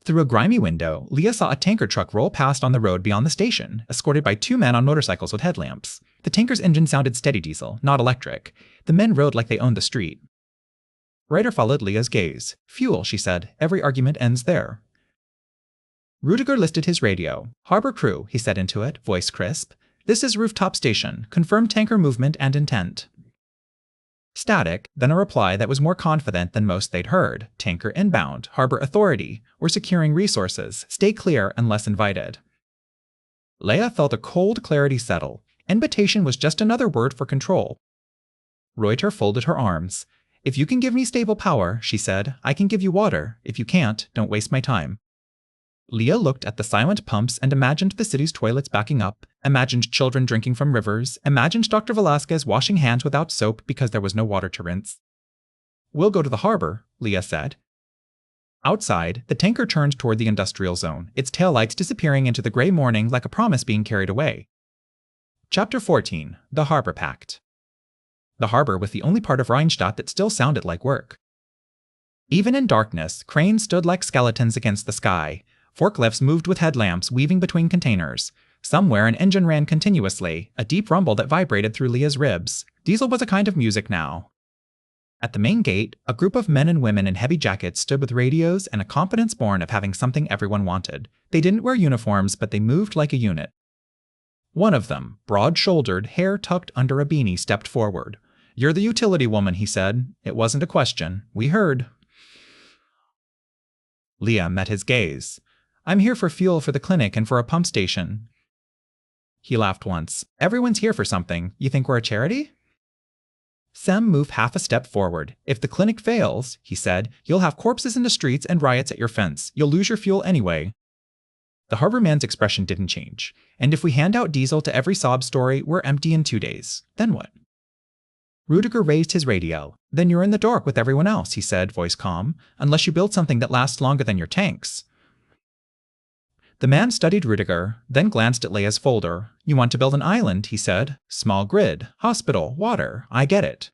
Through a grimy window, Leah saw a tanker truck roll past on the road beyond the station, escorted by two men on motorcycles with headlamps. The tanker's engine sounded steady diesel, not electric. The men rode like they owned the street. Reuter followed Leah's gaze. "Fuel," she said. "Every argument ends there." Rudiger listed his radio. "Harbor crew," he said into it, voice crisp. "This is rooftop station. Confirm tanker movement and intent." Static, then a reply that was more confident than most they'd heard. "Tanker inbound. Harbor authority. We're securing resources. Stay clear unless invited." Leah felt a cold clarity settle. Invitation was just another word for control. Reuter folded her arms. "If you can give me stable power," she said, "I can give you water. If you can't, don't waste my time." Leah looked at the silent pumps and imagined the city's toilets backing up, imagined children drinking from rivers, imagined Dr. Velasquez washing hands without soap because there was no water to rinse. "We'll go to the harbor," Leah said. Outside, the tanker turned toward the industrial zone, its taillights disappearing into the gray morning like a promise being carried away. Chapter 14. The Harbor Pact. The harbor was the only part of Rheinstadt that still sounded like work. Even in darkness, cranes stood like skeletons against the sky. Forklifts moved with headlamps weaving between containers. Somewhere an engine ran continuously, a deep rumble that vibrated through Leah's ribs. Diesel was a kind of music now. At the main gate, a group of men and women in heavy jackets stood with radios and a confidence born of having something everyone wanted. They didn't wear uniforms, but they moved like a unit. One of them, broad-shouldered, hair tucked under a beanie, stepped forward. "You're the utility woman," he said. "It wasn't a question. We heard." Leah met his gaze. "I'm here for fuel for the clinic and for a pump station." He laughed once. "Everyone's here for something. You think we're a charity?" Sem moved half a step forward. "If the clinic fails," he said, "you'll have corpses in the streets and riots at your fence. You'll lose your fuel anyway." The harbor man's expression didn't change. "And if we hand out diesel to every sob story, we're empty in 2 days. Then what?" Rudiger raised his radio. "Then you're in the dark with everyone else," he said, voice calm, "unless you build something that lasts longer than your tanks." The man studied Rudiger, then glanced at Leah's folder. "You want to build an island," he said. "Small grid, hospital, water. I get it."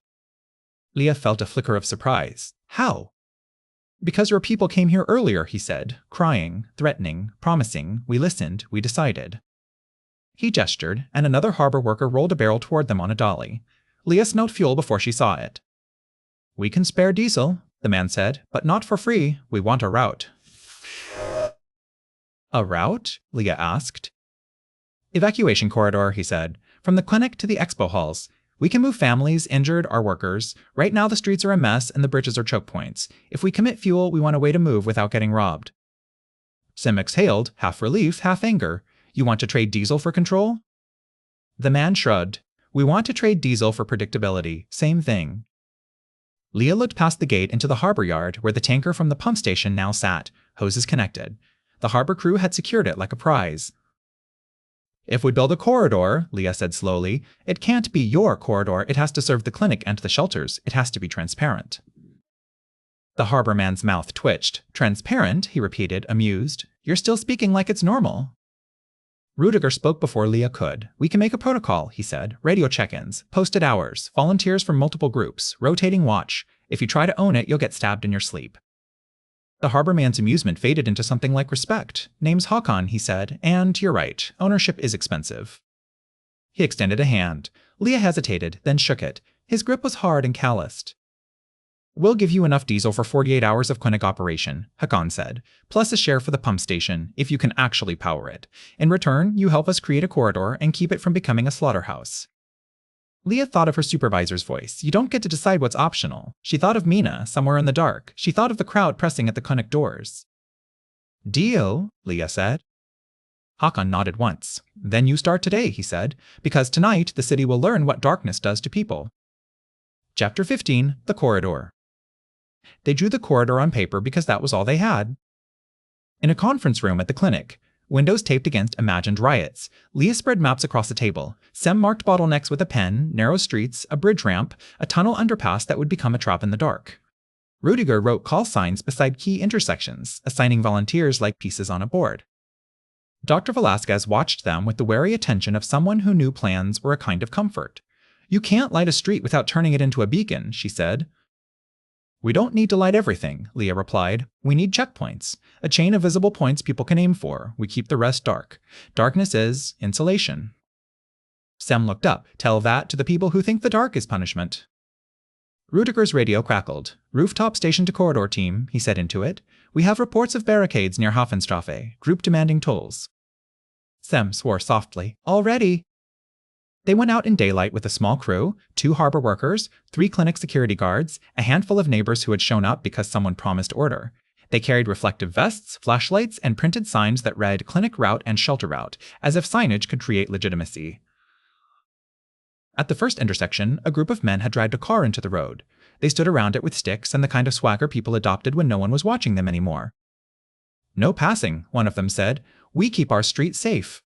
Leah felt a flicker of surprise. "How?" "Because your people came here earlier," he said, crying, threatening, promising. "We listened, we decided." He gestured, and another harbor worker rolled a barrel toward them on a dolly. Leah smelled fuel before she saw it. "We can spare diesel," the man said, "but not for free. We want a route." "A route?" Leah asked. "Evacuation corridor," he said. "From the clinic to the expo halls. We can move families, injured, our workers. Right now the streets are a mess and the bridges are choke points. If we commit fuel, we want a way to move without getting robbed. Sem exhaled, half relief, half anger. You want to trade diesel for control? The man shrugged. We want to trade diesel for predictability. Same thing. Leah looked past the gate into the harbor yard where the tanker from the pump station now sat, hoses connected. The harbor crew had secured it like a prize. If we build a corridor, Leah said slowly, it can't be your corridor. It has to serve the clinic and the shelters. It has to be transparent. The harbor man's mouth twitched. Transparent, he repeated, amused. You're still speaking like it's normal. Rudiger spoke before Leah could. We can make a protocol, he said. Radio check-ins, posted hours, volunteers from multiple groups, rotating watch. If you try to own it, you'll get stabbed in your sleep. The harbor man's amusement faded into something like respect. Name's Hakan, he said, and you're right, ownership is expensive. He extended a hand. Leah hesitated, then shook it. His grip was hard and calloused. We'll give you enough diesel for 48 hours of clinic operation, Hakan said, plus a share for the pump station, if you can actually power it. In return, you help us create a corridor and keep it from becoming a slaughterhouse. Leah thought of her supervisor's voice. You don't get to decide what's optional. She thought of Mina, somewhere in the dark. She thought of the crowd pressing at the clinic doors. Deal, Leah said. Hakan nodded once. Then you start today, he said, because tonight the city will learn what darkness does to people. Chapter 15, The Corridor. They drew the corridor on paper because that was all they had. In a conference room at the clinic, windows taped against imagined riots, Leah spread maps across the table. Sem marked bottlenecks with a pen, narrow streets, a bridge ramp, a tunnel underpass that would become a trap in the dark. Rudiger wrote call signs beside key intersections, assigning volunteers like pieces on a board. Dr. Velasquez watched them with the wary attention of someone who knew plans were a kind of comfort. You can't light a street without turning it into a beacon, she said. We don't need to light everything, Leah replied. We need checkpoints, a chain of visible points people can aim for. We keep the rest dark. Darkness is insulation. Sem looked up. Tell that to the people who think the dark is punishment. Rudiger's radio crackled. Rooftop station to corridor team, he said into it. We have reports of barricades near Hafenstrafe, group demanding tolls. Sem swore softly. Already. They went out in daylight with a small crew, 2 harbor workers, 3 clinic security guards, a handful of neighbors who had shown up because someone promised order. They carried reflective vests, flashlights, and printed signs that read clinic route and shelter route, as if signage could create legitimacy. At the first intersection, a group of men had dragged a car into the road. They stood around it with sticks and the kind of swagger people adopted when no one was watching them anymore. No passing, one of them said. We keep our street safe.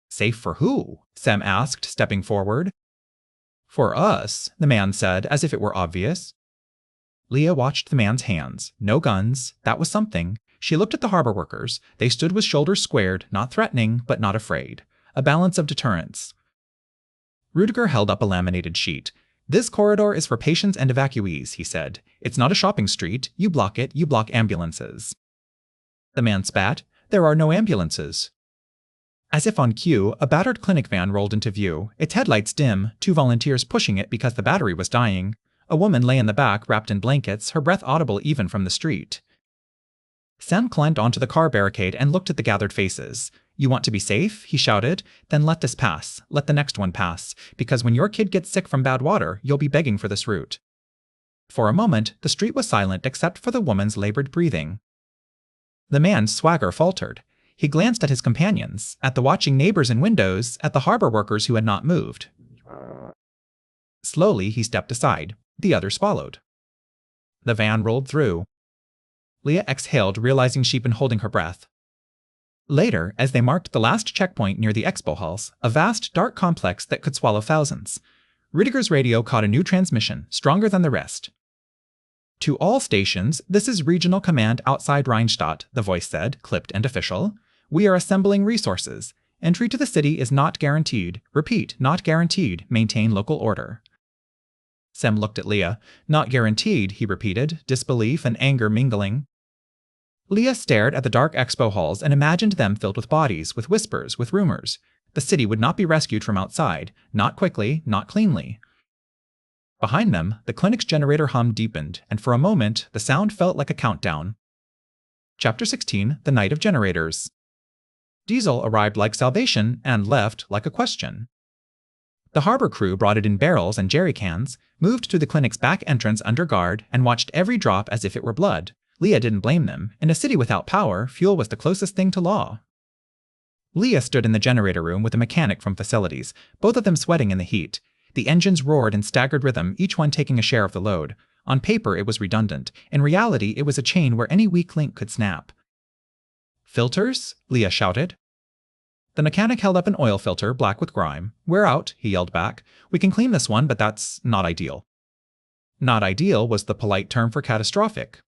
Safe for who? Sem asked, stepping forward. For us, the man said, as if it were obvious. Leah watched the man's hands. No guns. That was something. She looked at the harbor workers. They stood with shoulders squared, not threatening, but not afraid. A balance of deterrence. Rudiger held up a laminated sheet. This corridor is for patients and evacuees, he said. It's not a shopping street. You block it. You block ambulances. The man spat. There are no ambulances. As if on cue, a battered clinic van rolled into view, its headlights dim, 2 volunteers pushing it because the battery was dying. A woman lay in the back, wrapped in blankets, her breath audible even from the street. Sem climbed onto the car barricade and looked at the gathered faces. You want to be safe? He shouted. Then let this pass. Let the next one pass. Because when your kid gets sick from bad water, you'll be begging for this route. For a moment, the street was silent except for the woman's labored breathing. The man's swagger faltered. He glanced at his companions, at the watching neighbors in windows, at the harbor workers who had not moved. Slowly, he stepped aside. The others followed. The van rolled through. Leah exhaled, realizing she'd been holding her breath. Later, as they marked the last checkpoint near the expo halls, a vast, dark complex that could swallow thousands, Rudiger's radio caught a new transmission, stronger than the rest. To all stations, this is Regional Command outside Rheinstadt, the voice said, clipped and official. We are assembling resources. Entry to the city is not guaranteed. Repeat, not guaranteed. Maintain local order. Sem looked at Leah. Not guaranteed, he repeated, disbelief and anger mingling. Leah stared at the dark expo halls and imagined them filled with bodies, with whispers, with rumors. The city would not be rescued from outside. Not quickly, not cleanly. Behind them, the clinic's generator hum deepened, and for a moment, the sound felt like a countdown. Chapter 16, The Night of Generators. Diesel arrived like salvation and left like a question. The harbor crew brought it in barrels and jerry cans, moved to the clinic's back entrance under guard, and watched every drop as if it were blood. Leah didn't blame them. In a city without power, fuel was the closest thing to law. Leah stood in the generator room with a mechanic from facilities, both of them sweating in the heat. The engines roared in staggered rhythm, each one taking a share of the load. On paper, it was redundant. In reality, it was a chain where any weak link could snap. "Filters?" Leah shouted. The mechanic held up an oil filter, black with grime. "We're out," he yelled back. "We can clean this one, but that's not ideal." Not ideal was the polite term for catastrophic.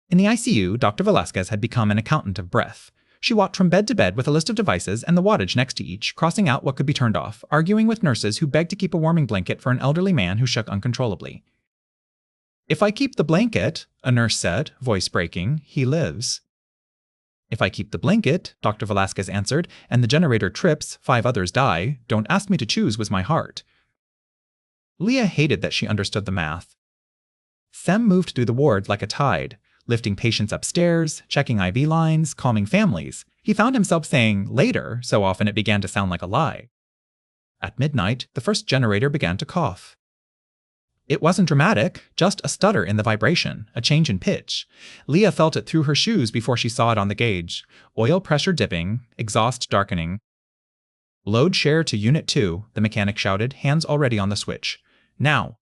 In the ICU, Dr. Velasquez had become an accountant of breath. She walked from bed to bed with a list of devices and the wattage next to each, crossing out what could be turned off, arguing with nurses who begged to keep a warming blanket for an elderly man who shook uncontrollably. "If I keep the blanket," a nurse said, voice breaking, "he lives." "If I keep the blanket," Dr. Velasquez answered, "and the generator trips, 5 others die, don't ask me to choose was my heart." Leah hated that she understood the math. Sem moved through the ward like a tide, lifting patients upstairs, checking IV lines, calming families. He found himself saying "later" so often it began to sound like a lie. At midnight, the first generator began to cough. It wasn't dramatic, just a stutter in the vibration, a change in pitch. Leah felt it through her shoes before she saw it on the gauge. Oil pressure dipping, exhaust darkening. "Load share to Unit 2, the mechanic shouted, hands already on the switch. "Now."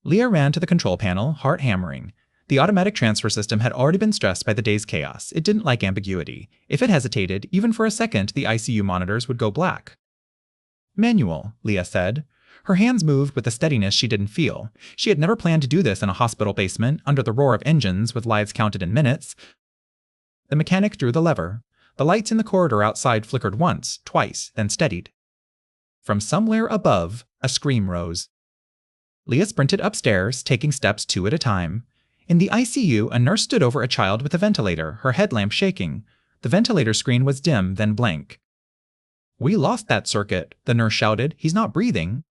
Leah ran to the control panel, heart hammering. The automatic transfer system had already been stressed by the day's chaos. It didn't like ambiguity. If it hesitated, even for a second, the ICU monitors would go black. "Manual," Leah said. Her hands moved with a steadiness she didn't feel. She had never planned to do this in a hospital basement, under the roar of engines, with lives counted in minutes. The mechanic drew the lever. The lights in the corridor outside flickered once, twice, then steadied. From somewhere above, a scream rose. Leah sprinted upstairs, taking steps 2 at a time. In the ICU, a nurse stood over a child with a ventilator, her headlamp shaking. The ventilator screen was dim, then blank. "We lost that circuit," the nurse shouted. "He's not breathing."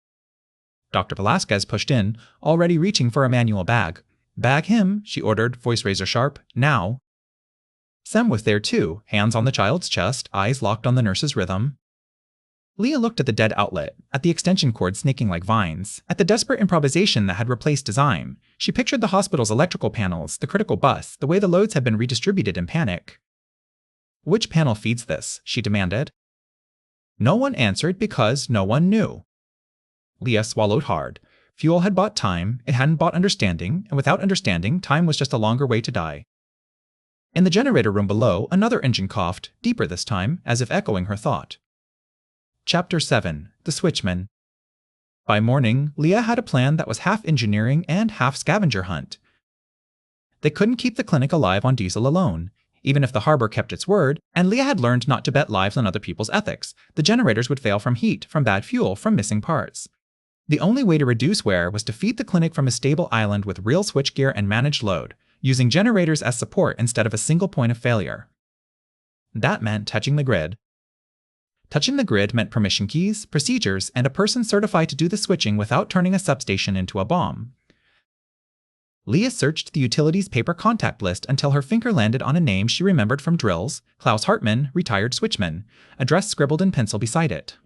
Dr. Velasquez pushed in, already reaching for a manual bag. "Bag him," she ordered, voice razor sharp. "Now." Sem was there too, hands on the child's chest, eyes locked on the nurse's rhythm. Leah looked at the dead outlet, at the extension cord snaking like vines, at the desperate improvisation that had replaced design. She pictured the hospital's electrical panels, the critical bus, the way the loads had been redistributed in panic. "Which panel feeds this?" she demanded. No one answered because no one knew. Leah swallowed hard. Fuel had bought time, it hadn't bought understanding, and without understanding, time was just a longer way to die. In the generator room below, another engine coughed, deeper this time, as if echoing her thought. Chapter 7. The Switchman. By morning, Leah had a plan that was half engineering and half scavenger hunt. They couldn't keep the clinic alive on diesel alone. Even if the harbor kept its word, and Leah had learned not to bet lives on other people's ethics, the generators would fail from heat, from bad fuel, from missing parts. The only way to reduce wear was to feed the clinic from a stable island with real switchgear and managed load, using generators as support instead of a single point of failure. That meant touching the grid. Touching the grid meant permission keys, procedures, and a person certified to do the switching without turning a substation into a bomb. Leah searched the utilities paper contact list until her finger landed on a name she remembered from drills: Klaus Hartmann, retired switchman, address scribbled in pencil beside it.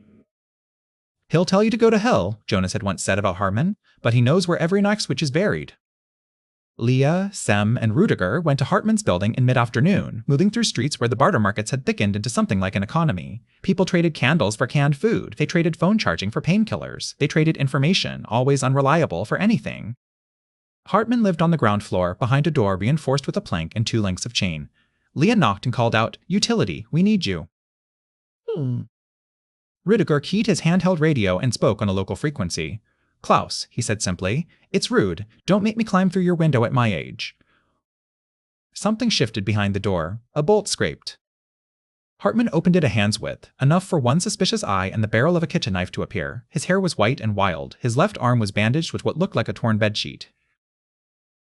"He'll tell you to go to hell," Jonas had once said about Hartmann, "but he knows where every knife switch is buried." Leah, Sem, and Rudiger went to Hartmann's building in mid-afternoon, moving through streets where the barter markets had thickened into something like an economy. People traded candles for canned food. They traded phone charging for painkillers. They traded information, always unreliable, for anything. Hartmann lived on the ground floor, behind a door reinforced with a plank and 2 lengths of chain. Leah knocked and called out, "Utility, we need you." Rudiger keyed his handheld radio and spoke on a local frequency. "Klaus," he said simply, "it's rude. Don't make me climb through your window at my age." Something shifted behind the door. A bolt scraped. Hartmann opened it a hand's width, enough for one suspicious eye and the barrel of a kitchen knife to appear. His hair was white and wild. His left arm was bandaged with what looked like a torn bedsheet.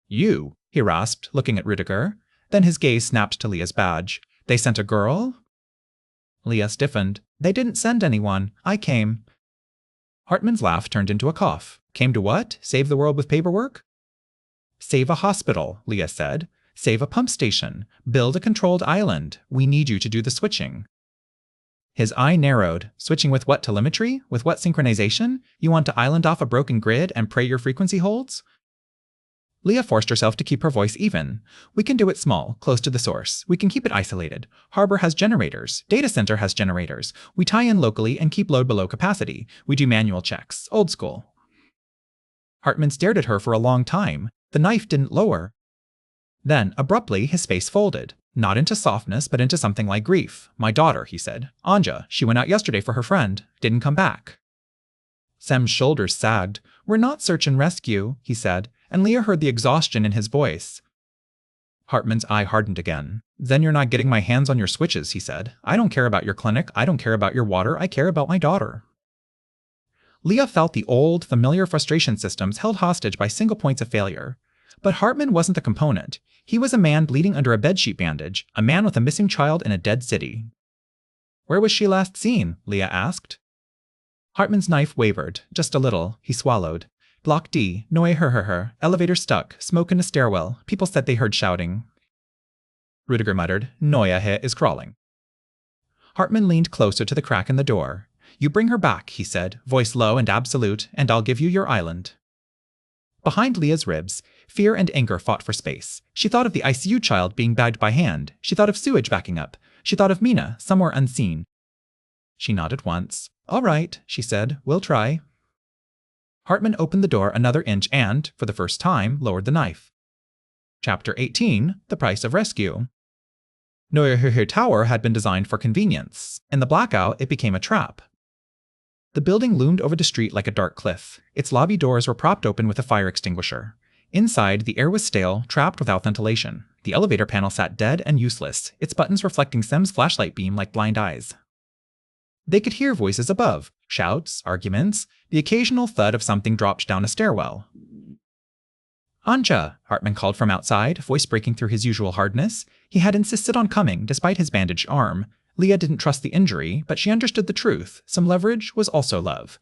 "You," he rasped, looking at Rudiger. Then his gaze snapped to Leah's badge. "They sent a girl?" Leah stiffened. "They didn't send anyone. I came." Hartmann's laugh turned into a cough. "Came to what? Save the world with paperwork?" "Save a hospital," Leah said. "Save a pump station. Build a controlled island. We need you to do the switching." His eye narrowed. Switching with what telemetry? With what synchronization? You want to island off a broken grid and pray your frequency holds? Leah forced herself to keep her voice even. We can do it small, close to the source. We can keep it isolated. Harbor has generators. Data center has generators. We tie in locally and keep load below capacity. We do manual checks. Old school. Hartman stared at her for a long time. The knife didn't lower. Then, abruptly, his face folded. Not into softness, but into something like grief. My daughter, he said. Anja. She went out yesterday for her friend. Didn't come back. Sem's shoulders sagged. We're not search and rescue, he said, and Leah heard the exhaustion in his voice. Hartman's eye hardened again. Then you're not getting my hands on your switches, he said. I don't care about your clinic. I don't care about your water. I care about my daughter. Leah felt the old, familiar frustration systems held hostage by single points of failure. But Hartman wasn't the component. He was a man bleeding under a bedsheet bandage, a man with a missing child in a dead city. Where was she last seen? Leah asked. Hartman's knife wavered, just a little. He swallowed. Block D, Noe her. Elevator stuck, smoke in a stairwell. People said they heard shouting. Rudiger muttered, Noia is crawling. Hartman leaned closer to the crack in the door. You bring her back, he said, voice low and absolute, and I'll give you your island. Behind Leah's ribs, fear and anger fought for space. She thought of the ICU child being bagged by hand. She thought of sewage backing up. She thought of Mina, somewhere unseen. She nodded once. All right, she said, we'll try. Hartman opened the door another inch and, for the first time, lowered the knife. Chapter 18, The Price of Rescue. Noyer Tower had been designed for convenience. In the blackout, it became a trap. The building loomed over the street like a dark cliff. Its lobby doors were propped open with a fire extinguisher. Inside, the air was stale, trapped without ventilation. The elevator panel sat dead and useless, its buttons reflecting Sem's flashlight beam like blind eyes. They could hear voices above, shouts, arguments, the occasional thud of something dropped down a stairwell. Anja, Hartman called from outside, voice breaking through his usual hardness. He had insisted on coming, despite his bandaged arm. Leah didn't trust the injury, but she understood the truth. Some leverage was also love.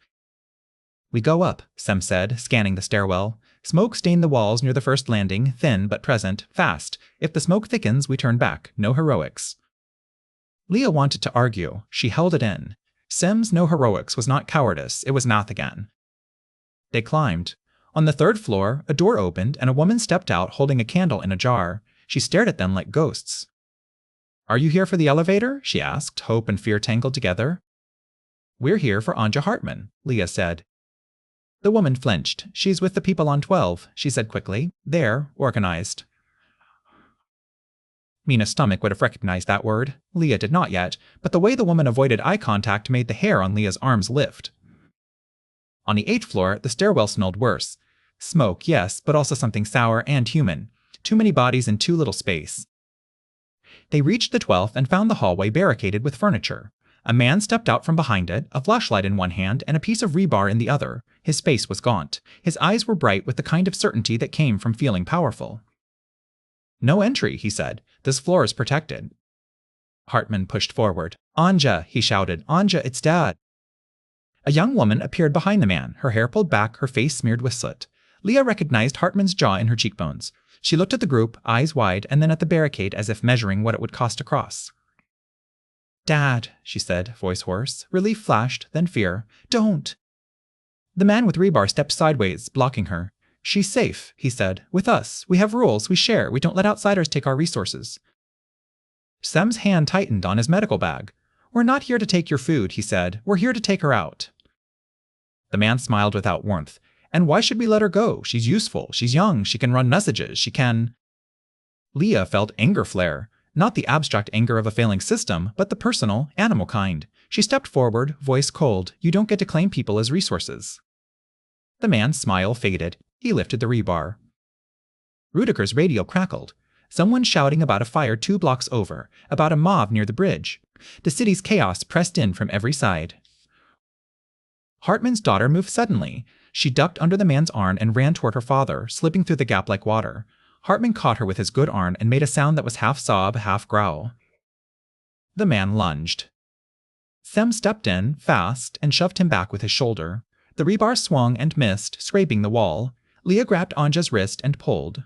We go up, Sem said, scanning the stairwell. Smoke stained the walls near the first landing, thin but present, fast. If the smoke thickens, we turn back. No heroics. Leah wanted to argue. She held it in. Sem's no heroics was not cowardice, it was math again. They climbed. On the third floor, a door opened and a woman stepped out holding a candle in a jar. She stared at them like ghosts. Are you here for the elevator? She asked, hope and fear tangled together. We're here for Anja Hartman, Leah said. The woman flinched. She's with the people on 12, she said quickly. They're organized. Mina's stomach would have recognized that word. Leah did not yet, but the way the woman avoided eye contact made the hair on Leah's arms lift. On the 8th floor, the stairwell smelled worse. Smoke, yes, but also something sour and human. Too many bodies in too little space. They reached the 12th and found the hallway barricaded with furniture. A man stepped out from behind it, a flashlight in one hand and a piece of rebar in the other. His face was gaunt. His eyes were bright with the kind of certainty that came from feeling powerful. No entry, he said. This floor is protected. Hartman pushed forward. Anja, he shouted. Anja, it's Dad. A young woman appeared behind the man, her hair pulled back, her face smeared with soot. Leah recognized Hartman's jaw in her cheekbones. She looked at the group, eyes wide, and then at the barricade as if measuring what it would cost to cross. Dad, she said, voice hoarse. Relief flashed, then fear. Don't. The man with rebar stepped sideways, blocking her. She's safe, he said. With us. We have rules. We share. We don't let outsiders take our resources. Sem's hand tightened on his medical bag. We're not here to take your food, he said. We're here to take her out. The man smiled without warmth. And why should we let her go? She's useful. She's young. She can run messages. She can... Leah felt anger flare. Not the abstract anger of a failing system, but the personal, animal kind. She stepped forward, voice cold. You don't get to claim people as resources. The man's smile faded. He lifted the rebar. Rudiger's radio crackled. Someone shouting about a fire 2 blocks over, about a mob near the bridge. The city's chaos pressed in from every side. Hartman's daughter moved suddenly. She ducked under the man's arm and ran toward her father, slipping through the gap like water. Hartman caught her with his good arm and made a sound that was half sob, half growl. The man lunged. Sem stepped in, fast, and shoved him back with his shoulder. The rebar swung and missed, scraping the wall. Leah grabbed Anja's wrist and pulled.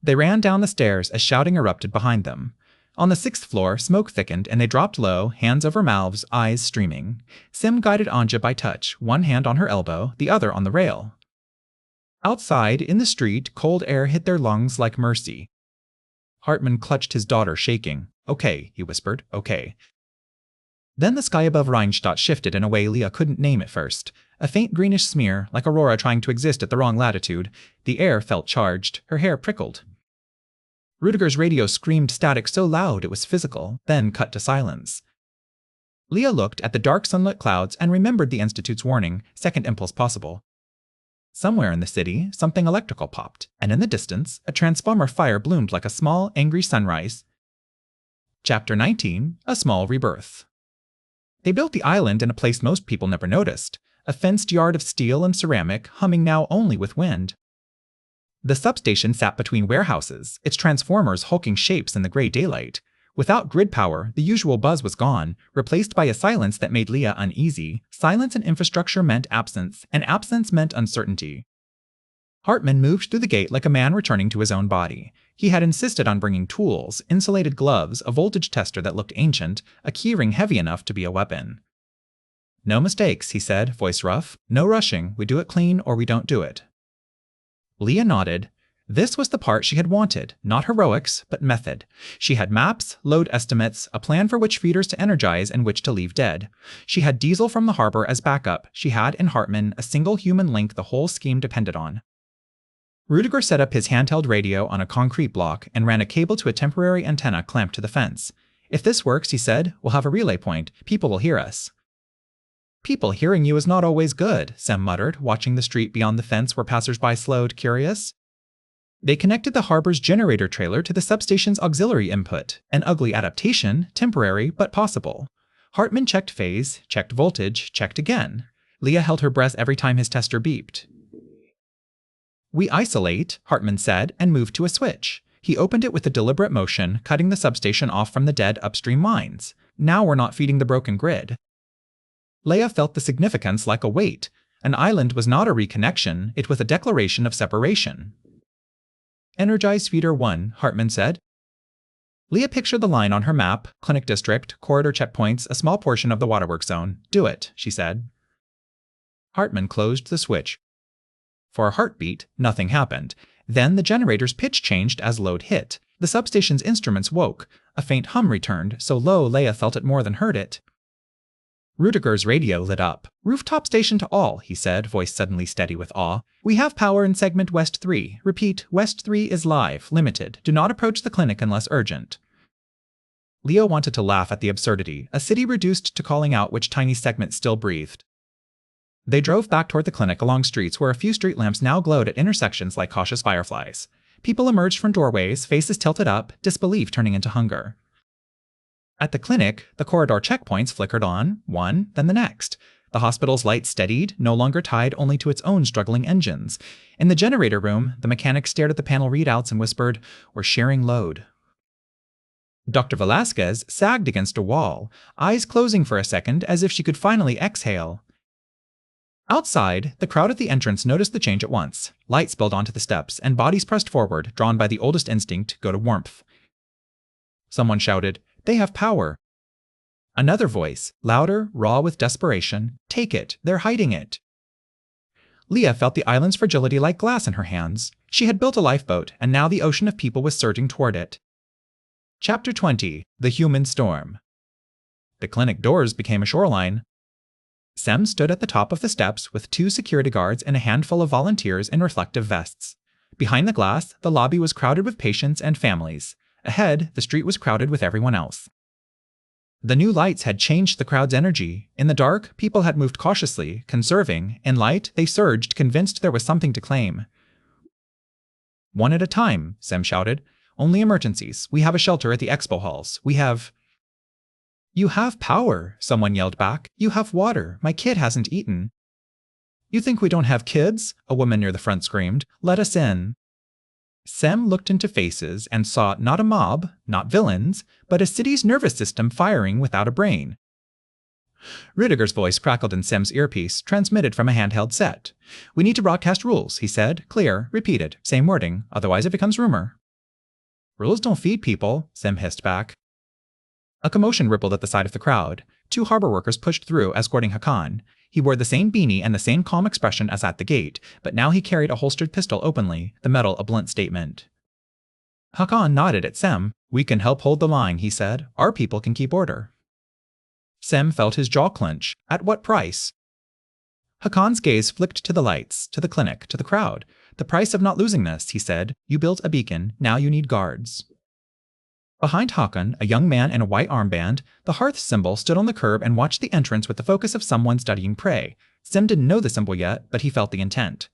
They ran down the stairs as shouting erupted behind them. On the 6th floor, smoke thickened and they dropped low, hands over mouths, eyes streaming. Sim guided Anja by touch, one hand on her elbow, the other on the rail. Outside, in the street, cold air hit their lungs like mercy. Hartman clutched his daughter, shaking. Okay, he whispered, okay. Then the sky above Rheinstadt shifted in a way Leah couldn't name at first. A faint greenish smear, like Aurora trying to exist at the wrong latitude. The air felt charged. Her hair prickled. Rudiger's radio screamed static so loud it was physical, then cut to silence. Leah looked at the dark sunlit clouds and remembered the Institute's warning, second impulse possible. Somewhere in the city, something electrical popped, and in the distance, a transformer fire bloomed like a small, angry sunrise. Chapter 19, A Small Rebirth. They built the island in a place most people never noticed, a fenced yard of steel and ceramic, humming now only with wind. The substation sat between warehouses, its transformers hulking shapes in the gray daylight. Without grid power, the usual buzz was gone, replaced by a silence that made Leah uneasy. Silence in infrastructure meant absence, and absence meant uncertainty. Hartman moved through the gate like a man returning to his own body. He had insisted on bringing tools, insulated gloves, a voltage tester that looked ancient, a keyring heavy enough to be a weapon. No mistakes, he said, voice rough. No rushing, we do it clean or we don't do it. Leah nodded. This was the part she had wanted, not heroics, but method. She had maps, load estimates, a plan for which feeders to energize and which to leave dead. She had diesel from the harbor as backup. She had, in Hartman, a single human link the whole scheme depended on. Rudiger set up his handheld radio on a concrete block and ran a cable to a temporary antenna clamped to the fence. If this works, he said, we'll have a relay point. People will hear us. People hearing you is not always good, Sem muttered, watching the street beyond the fence where passers-by slowed, curious. They connected the harbor's generator trailer to the substation's auxiliary input, an ugly adaptation, temporary but possible. Hartman checked phase, checked voltage, checked again. Leah held her breath every time his tester beeped. We isolate, Hartman said, and moved to a switch. He opened it with a deliberate motion, cutting the substation off from the dead upstream lines. Now we're not feeding the broken grid. Leah felt the significance like a weight. An island was not a reconnection, it was a declaration of separation. Energize Feeder 1, Hartman said. Leah pictured the line on her map, clinic district, corridor checkpoints, a small portion of the waterworks zone. Do it, she said. Hartman closed the switch. For a heartbeat, nothing happened. Then the generator's pitch changed as load hit. The substation's instruments woke. A faint hum returned, so low Leah felt it more than heard it. Rudiger's radio lit up. Rooftop station to all, he said, voice suddenly steady with awe. We have power in segment West 3. Repeat, West 3 is live, limited. Do not approach the clinic unless urgent. Leo wanted to laugh at the absurdity, a city reduced to calling out which tiny segment still breathed. They drove back toward the clinic along streets where a few street lamps now glowed at intersections like cautious fireflies. People emerged from doorways, faces tilted up, disbelief turning into hunger. At the clinic, the corridor checkpoints flickered on, one, then the next. The hospital's light steadied, no longer tied only to its own struggling engines. In the generator room, the mechanic stared at the panel readouts and whispered, "We're sharing load." Dr. Velasquez sagged against a wall, eyes closing for a second as if she could finally exhale. Outside, the crowd at the entrance noticed the change at once. Light spilled onto the steps, and bodies pressed forward, drawn by the oldest instinct, go to warmth. Someone shouted, "They have power." Another voice, louder, raw with desperation, "Take it, they're hiding it." Leah felt the island's fragility like glass in her hands. She had built a lifeboat, and now the ocean of people was surging toward it. Chapter 20, The Human Storm. The clinic doors became a shoreline. Sem stood at the top of the steps with 2 security guards and a handful of volunteers in reflective vests. Behind the glass, the lobby was crowded with patients and families. Ahead, the street was crowded with everyone else. The new lights had changed the crowd's energy. In the dark, people had moved cautiously, conserving. In light, they surged, convinced there was something to claim. "One at a time," Sem shouted. "Only emergencies. We have a shelter at the expo halls. We have—" "You have power," someone yelled back. "You have water. My kid hasn't eaten." "You think we don't have kids?" a woman near the front screamed. "Let us in." Sem looked into faces and saw not a mob, not villains, but a city's nervous system firing without a brain. Rudiger's voice crackled in Sem's earpiece, transmitted from a handheld set. "We need to broadcast rules," he said. "Clear, repeated, same wording, otherwise it becomes rumor." "Rules don't feed people," Sem hissed back. A commotion rippled at the side of the crowd. 2 harbor workers pushed through, escorting Hakan. He wore the same beanie and the same calm expression as at the gate, but now he carried a holstered pistol openly, the metal a blunt statement. Hakan nodded at Sem. "We can help hold the line," he said. "Our people can keep order." Sem felt his jaw clench. At what price? Hakan's gaze flicked to the lights, to the clinic, to the crowd. "The price of not losing this," he said. "You built a beacon, now you need guards." Behind Hakan, a young man in a white armband, the hearth symbol stood on the curb and watched the entrance with the focus of someone studying prey. Sem didn't know the symbol yet, but he felt the intent.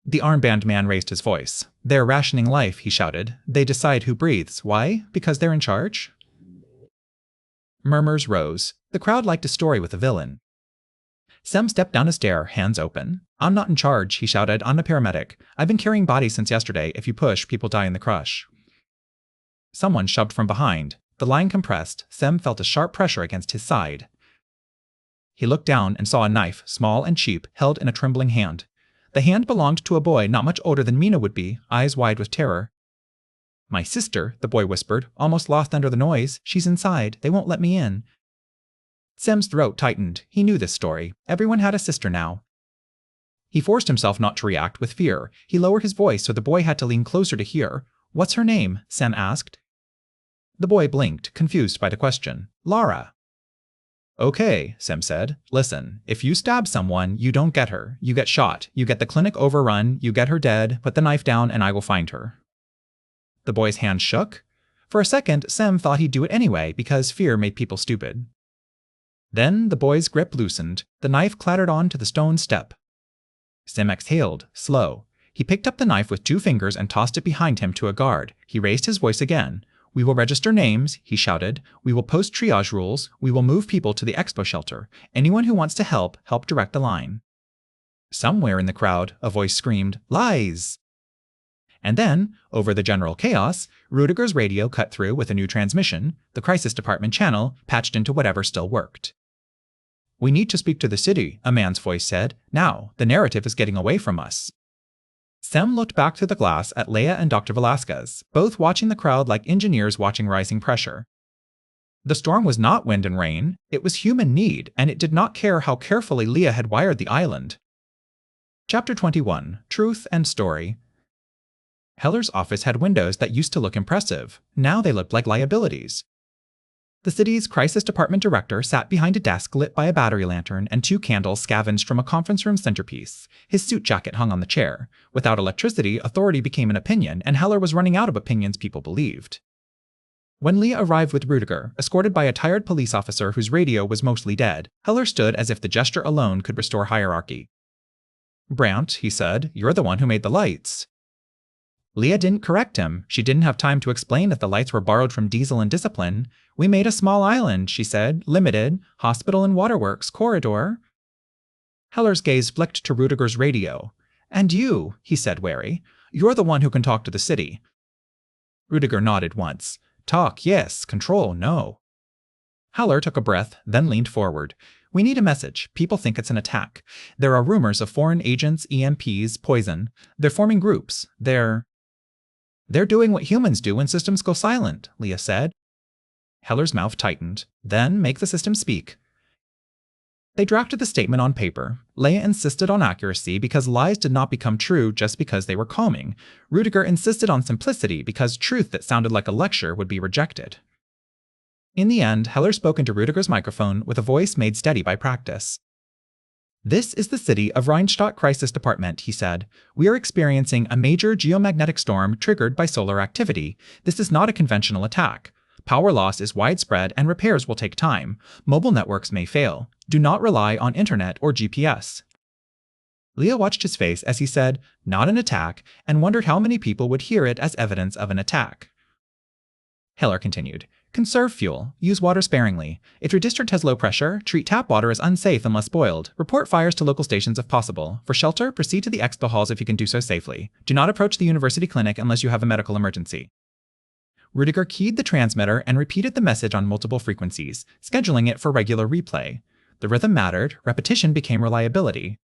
The armband man raised his voice. "They're rationing life," he shouted. "They decide who breathes. Why? Because they're in charge?" Murmurs rose. The crowd liked a story with a villain. Sem stepped down a stair, hands open. "I'm not in charge," he shouted. "I'm a paramedic. I've been carrying bodies since yesterday. If you push, people die in the crush." Someone shoved from behind. The line compressed. Sem felt a sharp pressure against his side. He looked down and saw a knife, small and cheap, held in a trembling hand. The hand belonged to a boy not much older than Mina would be, eyes wide with terror. "My sister," the boy whispered, almost lost under the noise. "She's inside. They won't let me in." Sem's throat tightened. He knew this story. Everyone had a sister now. He forced himself not to react with fear. He lowered his voice so the boy had to lean closer to hear. "What's her name?" Sem asked. The boy blinked, confused by the question. "Lara." "Okay," Sem said. "Listen, if you stab someone, you don't get her. You get shot. You get the clinic overrun. You get her dead. Put the knife down and I will find her." The boy's hand shook. For a second, Sem thought he'd do it anyway because fear made people stupid. Then the boy's grip loosened. The knife clattered onto the stone step. Sem exhaled, slow. He picked up the knife with 2 fingers and tossed it behind him to a guard. He raised his voice again. "We will register names," he shouted. "We will post triage rules. We will move people to the expo shelter. Anyone who wants to help direct the line." Somewhere in the crowd, a voice screamed, "Lies!" And then, over the general chaos, Rudiger's radio cut through with a new transmission, the crisis department channel patched into whatever still worked. "We need to speak to the city," a man's voice said. "Now, the narrative is getting away from us." Sem looked back through the glass at Leia and Dr. Velasquez, both watching the crowd like engineers watching rising pressure. The storm was not wind and rain, it was human need, and it did not care how carefully Leia had wired the island. Chapter 21, Truth and Story. Heller's office had windows that used to look impressive. Now they looked like liabilities. The city's crisis department director sat behind a desk lit by a battery lantern and 2 candles scavenged from a conference room centerpiece. His suit jacket hung on the chair. Without electricity, authority became an opinion, and Heller was running out of opinions people believed. When Leia arrived with Rudiger, escorted by a tired police officer whose radio was mostly dead, Heller stood as if the gesture alone could restore hierarchy. "Brandt," he said, "you're the one who made the lights." Leia didn't correct him. She didn't have time to explain that the lights were borrowed from Diesel and Discipline. "We made a small island," she said. "Limited. Hospital and waterworks. Corridor." Heller's gaze flicked to Rudiger's radio. "And you," he said, wary. "You're the one who can talk to the city." Rudiger nodded once. "Talk, yes. Control, no." Heller took a breath, then leaned forward. "We need a message. People think it's an attack. There are rumors of foreign agents, EMPs, poison. They're forming groups. They're doing what humans do when systems go silent," Leia said. Heller's mouth tightened. "Then make the system speak." They drafted the statement on paper. Leia insisted on accuracy because lies did not become true just because they were calming. Rudiger insisted on simplicity because truth that sounded like a lecture would be rejected. In the end, Heller spoke into Rudiger's microphone with a voice made steady by practice. "This is the city of Rheinstadt Crisis Department," he said. "We are experiencing a major geomagnetic storm triggered by solar activity. This is not a conventional attack. Power loss is widespread and repairs will take time. Mobile networks may fail. Do not rely on internet or GPS." Leia watched his face as he said, "Not an attack," and wondered how many people would hear it as evidence of an attack. Heller continued. "Conserve fuel. Use water sparingly. If your district has low pressure, treat tap water as unsafe unless boiled. Report fires to local stations if possible. For shelter, proceed to the expo halls if you can do so safely. Do not approach the university clinic unless you have a medical emergency." Rudiger keyed the transmitter and repeated the message on multiple frequencies, scheduling it for regular replay. The rhythm mattered, repetition became reliability.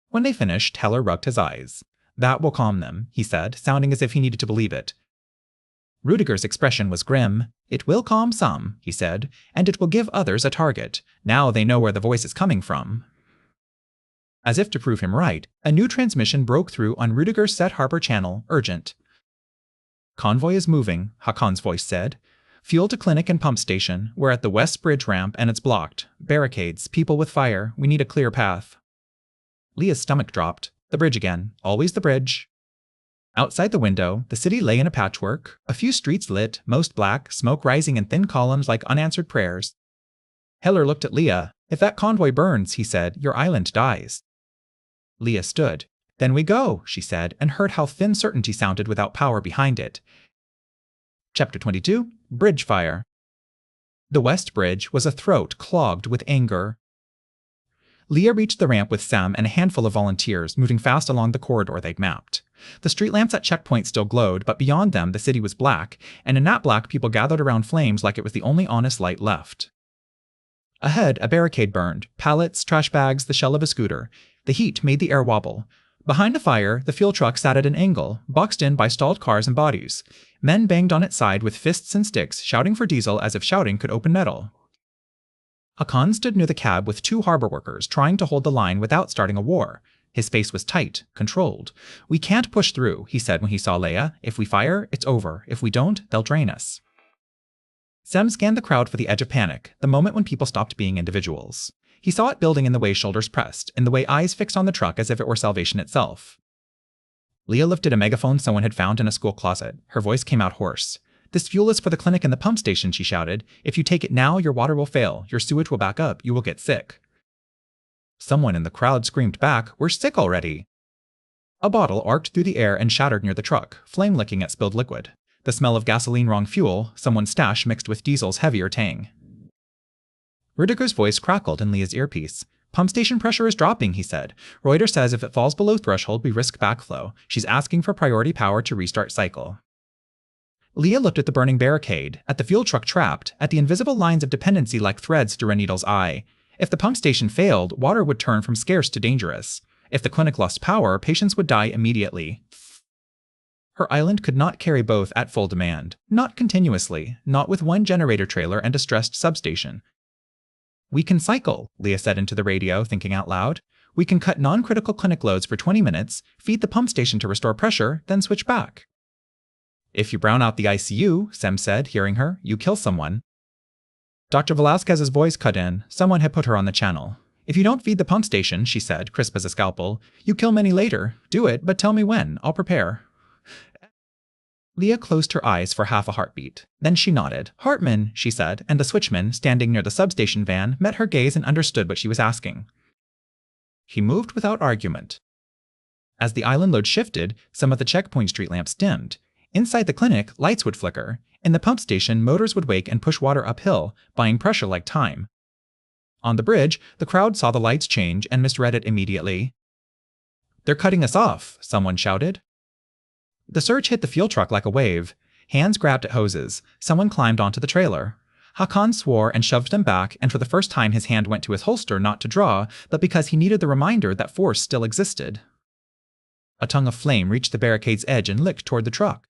When they finished, Heller rubbed his eyes. "That will calm them," he said, sounding as if he needed to believe it. Rudiger's expression was grim. "It will calm some," he said, "and it will give others a target. Now they know where the voice is coming from." As if to prove him right, a new transmission broke through on Rudiger's Set Harbor channel, urgent. "Convoy is moving," Hakon's voice said. "Fuel to clinic and pump station. We're at the West Bridge ramp and it's blocked. Barricades, people with fire. We need a clear path." Leah's stomach dropped. The bridge again. Always the bridge. Outside the window, the city lay in a patchwork, a few streets lit, most black, smoke rising in thin columns like unanswered prayers. Heller looked at Leah. "If that convoy burns," he said, "your island dies." Leah stood. "Then we go," she said, and heard how thin certainty sounded without power behind it. Chapter 22. Bridge Fire. The West Bridge was a throat clogged with anger. Leah reached the ramp with Sam and a handful of volunteers, moving fast along the corridor they'd mapped. The street lamps at checkpoints still glowed, but beyond them the city was black, and in that black people gathered around flames like it was the only honest light left. Ahead, a barricade burned, pallets, trash bags, the shell of a scooter. The heat made the air wobble. Behind the fire, the fuel truck sat at an angle, boxed in by stalled cars and bodies. Men banged on its side with fists and sticks, shouting for diesel as if shouting could open metal. Hakan stood near the cab with 2 harbor workers, trying to hold the line without starting a war. His face was tight, controlled. "We can't push through," he said when he saw Leia. "If we fire, it's over. If we don't, they'll drain us." Sem scanned the crowd for the edge of panic, the moment when people stopped being individuals. He saw it building in the way shoulders pressed, in the way eyes fixed on the truck as if it were salvation itself. Leah lifted a megaphone someone had found in a school closet. Her voice came out hoarse. "This fuel is for the clinic and the pump station," she shouted. "If you take it now, your water will fail, your sewage will back up, you will get sick." Someone in the crowd screamed back, "We're sick already!" A bottle arced through the air and shattered near the truck, flame licking at spilled liquid. The smell of gasoline-wrong fuel, someone's stash mixed with diesel's heavier tang. Rudiger's voice crackled in Leah's earpiece. "Pump station pressure is dropping," he said. "Reuter says if it falls below threshold, we risk backflow. She's asking for priority power to restart cycle." Leah looked at the burning barricade, at the fuel truck trapped, at the invisible lines of dependency like threads through a needle's eye. If the pump station failed, water would turn from scarce to dangerous. If the clinic lost power, patients would die immediately. Her island could not carry both at full demand. Not continuously, not with one generator trailer and a stressed substation. "We can cycle," Leah said into the radio, thinking out loud. "We can cut non-critical clinic loads for 20 minutes, feed the pump station to restore pressure, then switch back." "If you brown out the ICU," Sem said, hearing her, "you kill someone." Dr. Velasquez's voice cut in. Someone had put her on the channel. "If you don't feed the pump station," she said, crisp as a scalpel, "you kill many later. Do it, but tell me when. I'll prepare." Leah closed her eyes for half a heartbeat. Then she nodded. "Hartman," she said, and the switchman, standing near the substation van, met her gaze and understood what she was asking. He moved without argument. As the island load shifted, some of the checkpoint street lamps dimmed. Inside the clinic, lights would flicker. In the pump station, motors would wake and push water uphill, buying pressure like time. On the bridge, the crowd saw the lights change and misread it immediately. "They're cutting us off," someone shouted. The surge hit the fuel truck like a wave. Hands grabbed at hoses. Someone climbed onto the trailer. Hakan swore and shoved them back, and for the first time his hand went to his holster not to draw, but because he needed the reminder that force still existed. A tongue of flame reached the barricade's edge and licked toward the truck.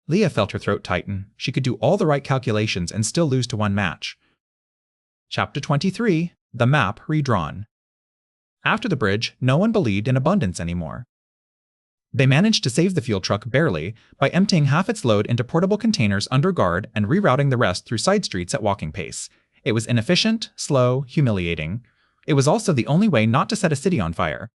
Leah felt her throat tighten. She could do all the right calculations and still lose to one match. Chapter 23. The Map Redrawn. After the bridge, no one believed in abundance anymore. They managed to save the fuel truck barely by emptying half its load into portable containers under guard and rerouting the rest through side streets at walking pace. It was inefficient, slow, humiliating. It was also the only way not to set a city on fire.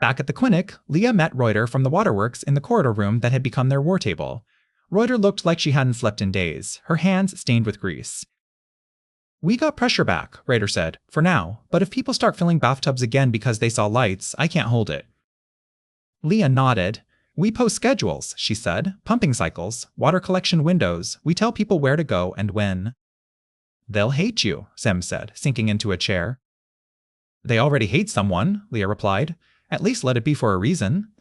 Back at the clinic, Leah met Reuter from the waterworks in the corridor room that had become their war table. Reuter looked like she hadn't slept in days, her hands stained with grease. "We got pressure back," Reuter said, "for now, but if people start filling bathtubs again because they saw lights, I can't hold it." Leah nodded. "We post schedules," she said, "pumping cycles, water collection windows. We tell people where to go and when." "They'll hate you," Sem said, sinking into a chair. "They already hate someone," Leah replied. "At least let it be for a reason."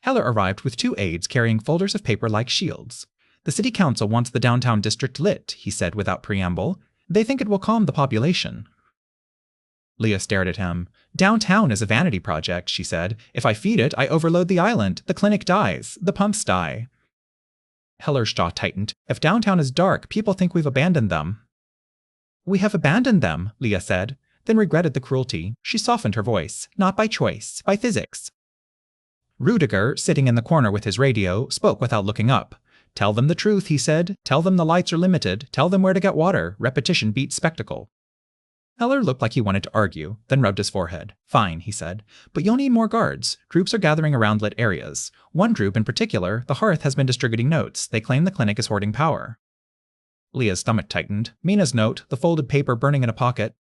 Heller arrived with 2 aides carrying folders of paper like shields. "The city council wants the downtown district lit," he said without preamble. "They think it will calm the population." Leah stared at him. "Downtown is a vanity project," she said. "If I feed it, I overload the island. The clinic dies. The pumps die." Heller's jaw tightened. If downtown is dark, people think we've abandoned them. We have abandoned them, Leah said, then regretted the cruelty. She softened her voice. Not by choice, by physics. Rudiger, sitting in the corner with his radio, spoke without looking up. Tell them the truth, he said. Tell them the lights are limited. Tell them where to get water. Repetition beats spectacle. Heller looked like he wanted to argue, then rubbed his forehead. Fine, he said. But you'll need more guards. Groups are gathering around lit areas. One group in particular, the Hearth, has been distributing notes. They claim the clinic is hoarding power. Leah's stomach tightened. Mina's note, the folded paper burning in a pocket.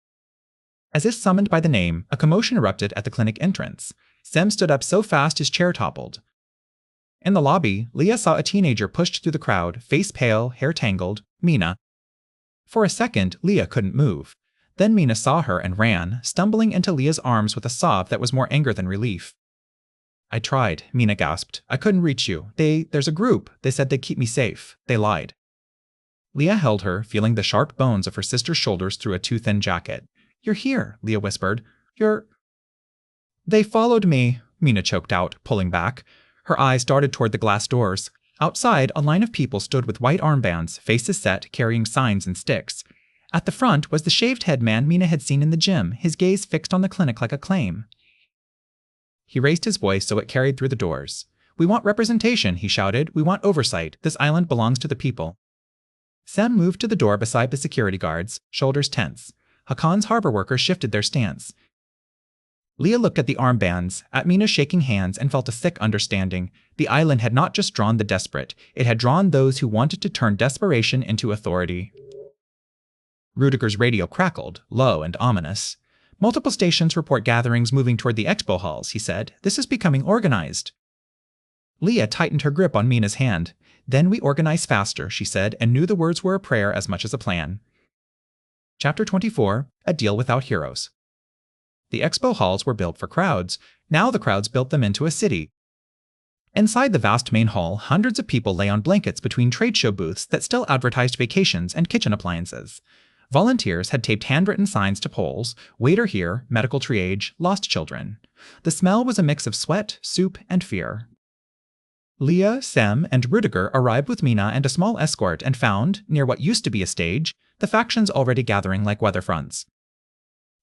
As if summoned by the name, a commotion erupted at the clinic entrance. Sem stood up so fast his chair toppled. In the lobby, Leah saw a teenager pushed through the crowd, face pale, hair tangled. Mina. For a second, Leah couldn't move. Then Mina saw her and ran, stumbling into Leah's arms with a sob that was more anger than relief. I tried, Mina gasped. I couldn't reach you. There's a group. They said they'd keep me safe. They lied. Leah held her, feeling the sharp bones of her sister's shoulders through a too-thin jacket. You're here, Leah whispered. They followed me, Mina choked out, pulling back. Her eyes darted toward the glass doors. Outside, a line of people stood with white armbands, faces set, carrying signs and sticks. At the front was the shaved-head man Mina had seen in the gym, his gaze fixed on the clinic like a claim. He raised his voice so it carried through the doors. We want representation, he shouted. We want oversight. This island belongs to the people. Sem moved to the door beside the security guards, shoulders tense. Hakan's harbor workers shifted their stance. Leah looked at the armbands, at Mina's shaking hands, and felt a thick understanding. The island had not just drawn the desperate, it had drawn those who wanted to turn desperation into authority. Rudiger's radio crackled, low and ominous. Multiple stations report gatherings moving toward the expo halls, he said. This is becoming organized. Leah tightened her grip on Mina's hand. Then we organize faster, she said, and knew the words were a prayer as much as a plan. Chapter 24, A Deal Without Heroes. The expo halls were built for crowds. Now the crowds built them into a city. Inside the vast main hall, hundreds of people lay on blankets between trade show booths that still advertised vacations and kitchen appliances. Volunteers had taped handwritten signs to poles, waiter here, medical triage, lost children. The smell was a mix of sweat, soup, and fear. Leah, Sem, and Rudiger arrived with Mina and a small escort and found, near what used to be a stage, the factions already gathering like weather fronts.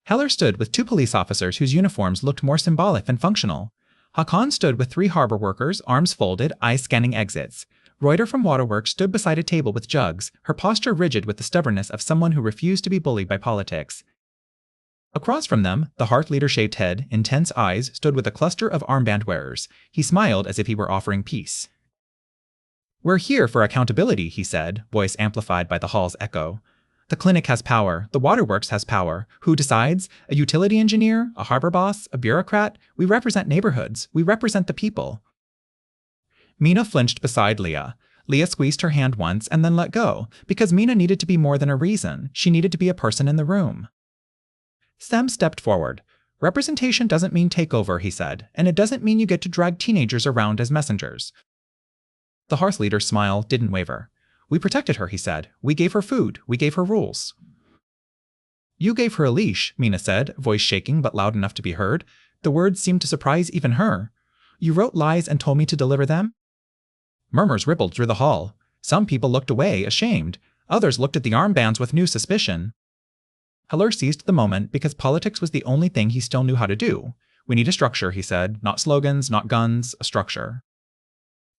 Heller stood with 2 police officers whose uniforms looked more symbolic than functional. Hakan stood with 3 harbor workers, arms folded, eyes scanning exits. Reuter from Waterworks stood beside a table with jugs, her posture rigid with the stubbornness of someone who refused to be bullied by politics. Across from them, the Hearth leader shaved head, intense eyes, stood with a cluster of armband wearers. He smiled as if he were offering peace. We're here for accountability, he said, voice amplified by the hall's echo. The clinic has power. The Waterworks has power. Who decides? A utility engineer? A harbor boss? A bureaucrat? We represent neighborhoods. We represent the people. Mina flinched beside Leah. Leah squeezed her hand once and then let go, because Mina needed to be more than a reason. She needed to be a person in the room. Sem stepped forward. Representation doesn't mean takeover, he said, and it doesn't mean you get to drag teenagers around as messengers. The Hearth leader's smile didn't waver. We protected her, he said. We gave her food. We gave her rules. You gave her a leash, Mina said, voice shaking but loud enough to be heard. The words seemed to surprise even her. You wrote lies and told me to deliver them? Murmurs rippled through the hall. Some people looked away, ashamed. Others looked at the armbands with new suspicion. Heller seized the moment because politics was the only thing he still knew how to do. We need a structure, he said. Not slogans, not guns, a structure.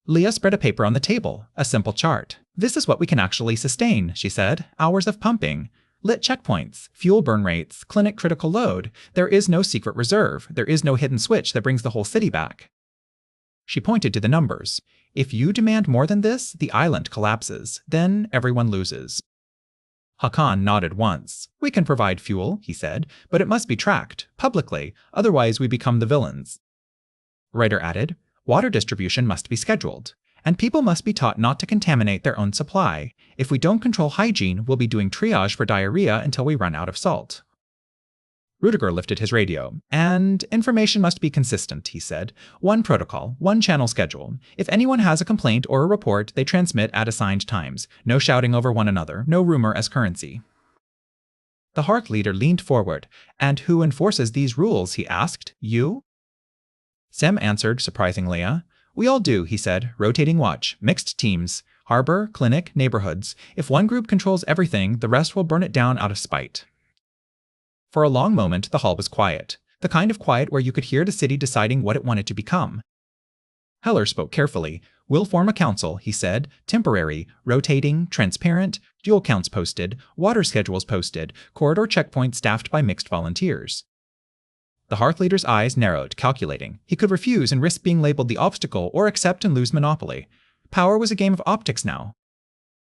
Leah spread a paper on the table, a simple chart. This is what we can actually sustain, she said. Hours of pumping. Lit checkpoints, fuel burn rates, clinic critical load. There is no secret reserve. There is no hidden switch that brings the whole city back. She pointed to the numbers. If you demand more than this, the island collapses. Then everyone loses. Hakan nodded once. We can provide fuel, he said, but it must be tracked, publicly, otherwise we become the villains. Reuter added, water distribution must be scheduled, and people must be taught not to contaminate their own supply. If we don't control hygiene, we'll be doing triage for diarrhea until we run out of salt. Rudiger lifted his radio. And information must be consistent, he said. One protocol, one channel schedule. If anyone has a complaint or a report, they transmit at assigned times. No shouting over one another, no rumor as currency. The Hearth leader leaned forward. And who enforces these rules, he asked. You? Sem answered, surprising Leah. We all do, he said, rotating watch, mixed teams. Harbor, clinic, neighborhoods. If one group controls everything, the rest will burn it down out of spite. For a long moment, the hall was quiet. The kind of quiet where you could hear the city deciding what it wanted to become. Heller spoke carefully. We'll form a council, he said. Temporary, rotating, transparent, dual counts posted, water schedules posted, corridor checkpoints staffed by mixed volunteers. The Hearth leader's eyes narrowed, calculating. He could refuse and risk being labeled the obstacle or accept and lose monopoly. Power was a game of optics now.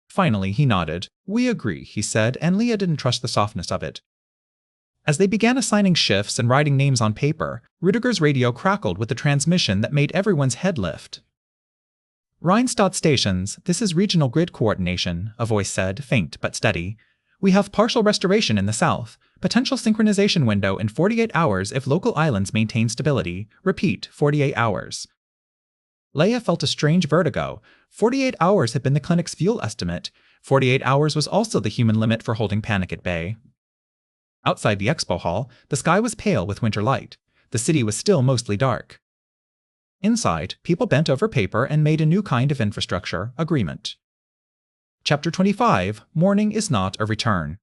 Finally, he nodded. We agree, he said, and Leah didn't trust the softness of it. As they began assigning shifts and writing names on paper, Rudiger's radio crackled with a transmission that made everyone's head lift. Rheinstadt stations, this is regional grid coordination, a voice said, faint but steady. We have partial restoration in the south. Potential synchronization window in 48 hours if local islands maintain stability. Repeat, 48 hours. Leia felt a strange vertigo. 48 hours had been the clinic's fuel estimate. 48 hours was also the human limit for holding panic at bay. Outside the expo hall, the sky was pale with winter light. The city was still mostly dark. Inside, people bent over paper and made a new kind of infrastructure agreement. Chapter 25, Morning is not a return.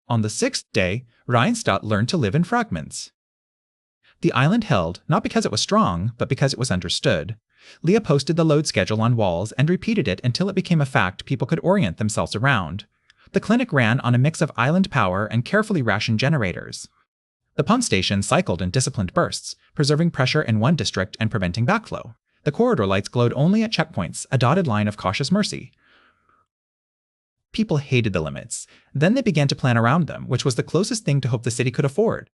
On the 6th day, Rheinstadt learned to live in fragments. The island held, not because it was strong, but because it was understood. Leah posted the load schedule on walls and repeated it until it became a fact people could orient themselves around. The clinic ran on a mix of island power and carefully rationed generators. The pump station cycled in disciplined bursts, preserving pressure in one district and preventing backflow. The corridor lights glowed only at checkpoints, a dotted line of cautious mercy. People hated the limits. Then they began to plan around them, which was the closest thing to hope the city could afford.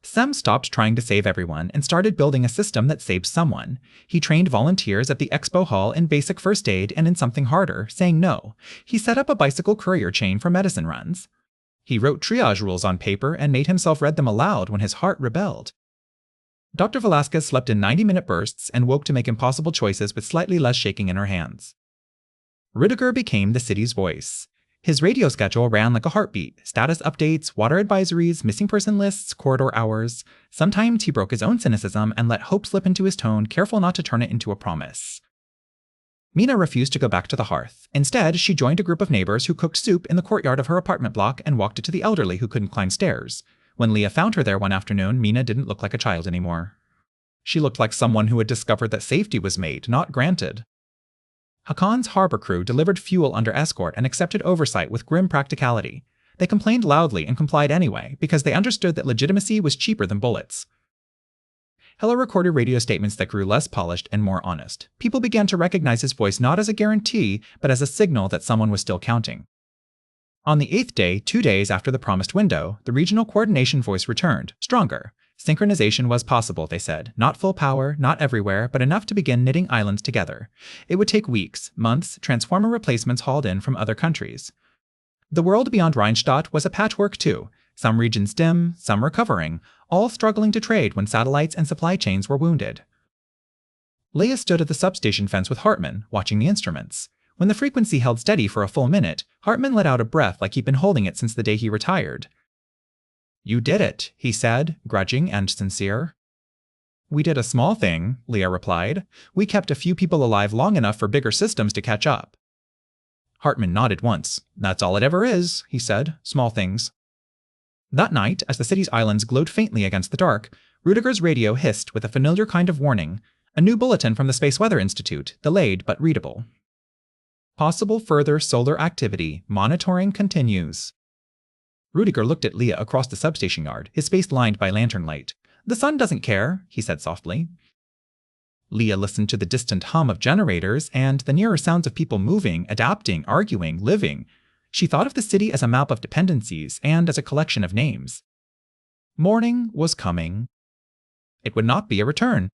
Sam stopped trying to save everyone and started building a system that saved someone. He trained volunteers at the expo hall in basic first aid and in something harder, saying no. He set up a bicycle courier chain for medicine runs. He wrote triage rules on paper and made himself read them aloud when his heart rebelled. Dr. Velasquez slept in 90-minute bursts and woke to make impossible choices with slightly less shaking in her hands. Rudiger became the city's voice. His radio schedule ran like a heartbeat, status updates, water advisories, missing person lists, corridor hours. Sometimes he broke his own cynicism and let hope slip into his tone, careful not to turn it into a promise. Mina refused to go back to the hearth. Instead, she joined a group of neighbors who cooked soup in the courtyard of her apartment block and walked it to the elderly who couldn't climb stairs. When Leah found her there one afternoon, Mina didn't look like a child anymore. She looked like someone who had discovered that safety was made, not granted. Hakon's harbor crew delivered fuel under escort and accepted oversight with grim practicality. They complained loudly and complied anyway, because they understood that legitimacy was cheaper than bullets. Heller recorded radio statements that grew less polished and more honest. People began to recognize his voice not as a guarantee, but as a signal that someone was still counting. On the 8th day, 2 days after the promised window, the regional coordination voice returned, stronger. Synchronization was possible, they said. Not full power, not everywhere, but enough to begin knitting islands together. It would take weeks, months, transformer replacements hauled in from other countries. The world beyond Rheinstadt was a patchwork too. Some regions dim, some recovering, all struggling to trade when satellites and supply chains were wounded. Leia stood at the substation fence with Hartman, watching the instruments. When the frequency held steady for a full minute, Hartman let out a breath like he'd been holding it since the day he retired. You did it, he said, grudging and sincere. We did a small thing, Leah replied. We kept a few people alive long enough for bigger systems to catch up. Hartman nodded once. That's all it ever is, he said. Small things. That night, as the city's islands glowed faintly against the dark, Rudiger's radio hissed with a familiar kind of warning. A new bulletin from the Space Weather Institute, delayed but readable. Possible further solar activity. Monitoring continues. Rudiger looked at Leah across the substation yard, his face lined by lantern light. The sun doesn't care, he said softly. Leah listened to the distant hum of generators and the nearer sounds of people moving, adapting, arguing, living. She thought of the city as a map of dependencies and as a collection of names. Morning was coming. It would not be a return.